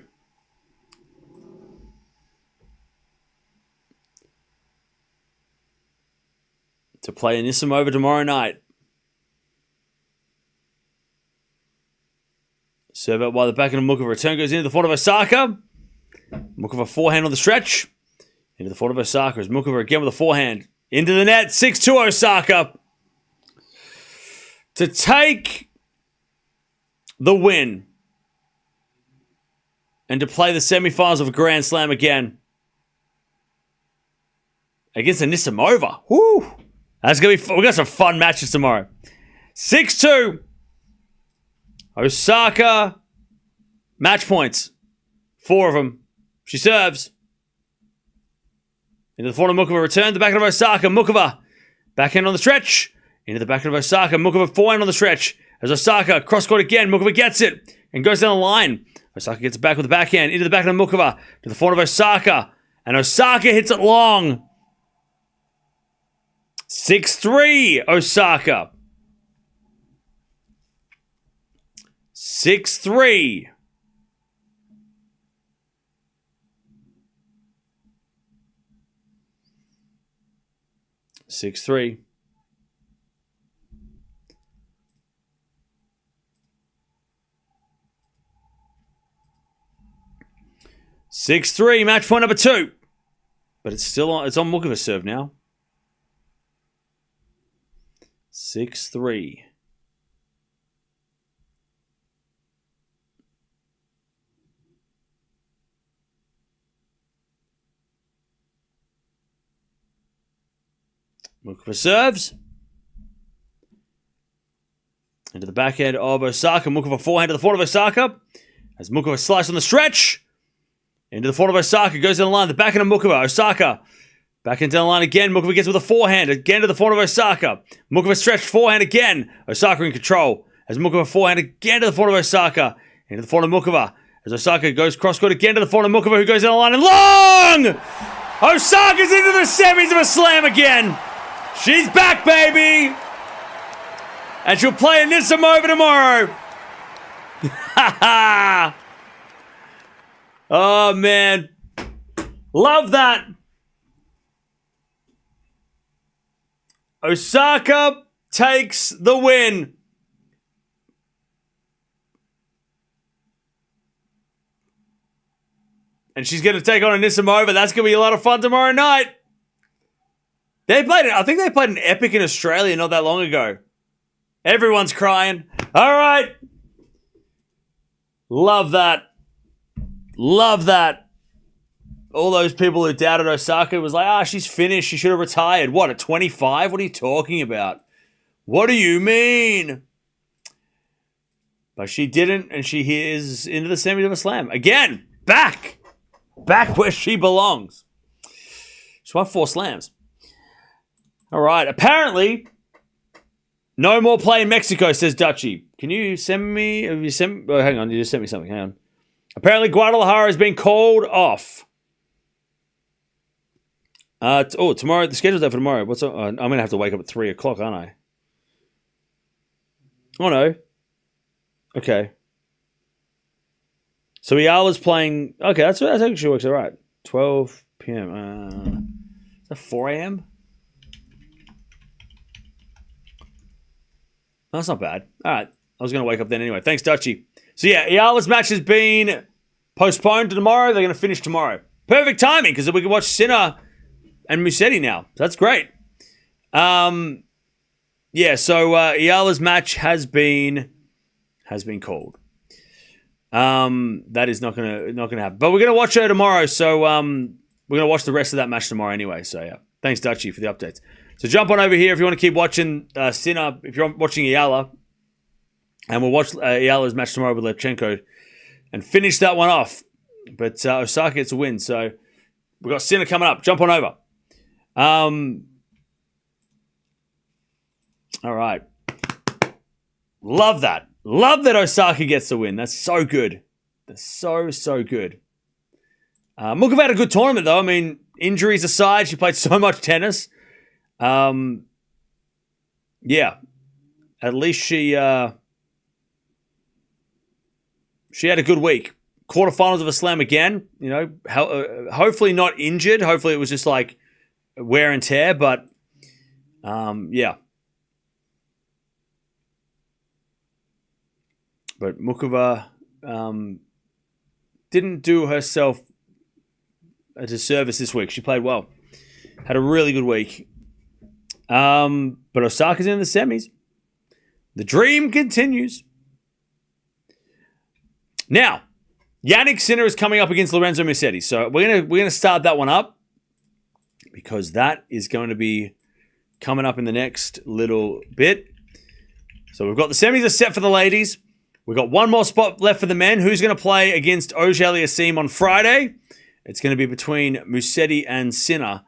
To play Anisimova tomorrow night. Serve out by the back of Muchova. Return goes into the front of Osaka. Muchova forehand on the stretch. Into the front of Osaka as Muchova again with a forehand. Into the net. 6-2 Osaka. To take the win. And to play the semifinals of a Grand Slam again. Against Anisimova. Woo! That's going to be fun. We've got some fun matches tomorrow. 6-2. Osaka. Match points. 4 of them. She serves. Into the front of Muchova. Return to the back of Osaka. Muchova. Backhand on the stretch. Into the back of Osaka. Muchova forehand on the stretch. As Osaka cross court again. Muchova gets it. And goes down the line. Osaka gets it back with the backhand. Into the backhand of Muchova. To the front of Osaka. And Osaka hits it long. 6-3 Osaka. 6-3. Six three. Match point number 2. But it's still on. It's on Muchova's serve now. 6-3. Muchova serves. Into the backhand of Osaka. Muchova forehand to the front of Osaka. As Muchova slice on the stretch. Into the front of Osaka. Goes down the line. The backhand of Muchova. Osaka. Backhand down the line again. Muchova gets with a forehand. Again to the front of Osaka. Muchova stretched forehand again. Osaka in control. As Muchova forehand again to the front of Osaka. Into the front of Muchova. As Osaka goes cross-court again to the front of Muchova, who goes down the line and long! Osaka's into the semis of a slam again. She's back, baby! And she'll play Anisimova tomorrow. Ha ha! Oh, man. Love that. Osaka takes the win. And she's going to take on Anisimova. That's going to be a lot of fun tomorrow night. I think they played an epic in Australia not that long ago. Everyone's crying. All right. Love that. Love that. All those people who doubted Osaka was like, she's finished. She should have retired. What, at 25? What are you talking about? What do you mean? But she didn't, and she is into the semis of a slam. Again, back where she belongs. She won 4 slams. All right, apparently, no more play in Mexico, says Dutchie. Can you send me, hang on, you just sent me something, hang on. Apparently, Guadalajara has been called off. Tomorrow, the schedule's out for tomorrow. I'm going to have to wake up at 3 o'clock, aren't I? Oh, no. Okay. So Eala's playing... Okay, that actually works all right. 12 p.m. Is that 4 a.m.? That's not bad. All right. I was going to wake up then anyway. Thanks, Dutchie. So, yeah, Eala's match has been postponed to tomorrow. They're going to finish tomorrow. Perfect timing, because we can watch Sinner and Musetti now. That's great. So Eala's match has been called. That is not gonna happen. But we're gonna watch her tomorrow, so we're gonna watch the rest of that match tomorrow anyway. So yeah, thanks Dutchie for the updates. So jump on over here if you want to keep watching Sinner. If you're watching Eala, and we'll watch Eala's match tomorrow with Levchenko and finish that one off. But Osaka gets a win, so we've got Sinner coming up. Jump on over. All right. Love that. Love that Osaka gets the win. That's so good. That's so good. Muchova had a good tournament, though. I mean, injuries aside, she played so much tennis. Yeah. At least she had a good week. Quarterfinals of a slam again. You know, hopefully not injured. Hopefully it was just like wear and tear. But, yeah. But Muchova didn't do herself a disservice this week. She played well. Had a really good week. But Osaka's in the semis. The dream continues. Now, Jannik Sinner is coming up against Lorenzo Musetti. So we're gonna start that one up because that is going to be coming up in the next little bit. So we've got the semis are set for the ladies. We've got one more spot left for the men. Who's going to play against Auger-Aliassime on Friday? It's going to be between Musetti and Sinner.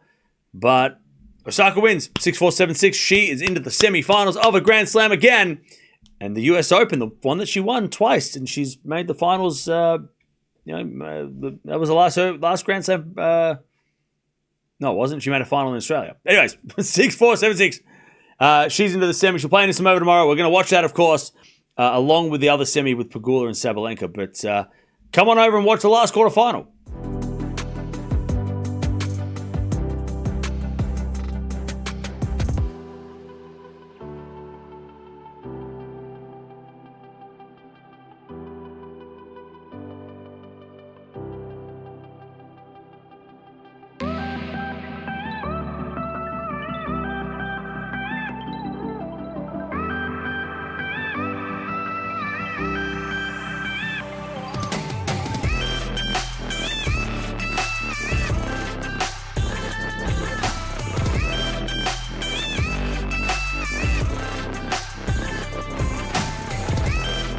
But Osaka wins 6-4, 7-6. She is into the semifinals of a Grand Slam again. And the US Open, the one that she won twice. And she's made the finals, that was the last Grand Slam. No, it wasn't. She made a final in Australia. Anyways, 6-4, 7-6. She's into the semi. She'll play Anisimova tomorrow. We're going to watch that, of course. Along with the other semi with Pegula and Sabalenka. But come on over and watch the last quarterfinal.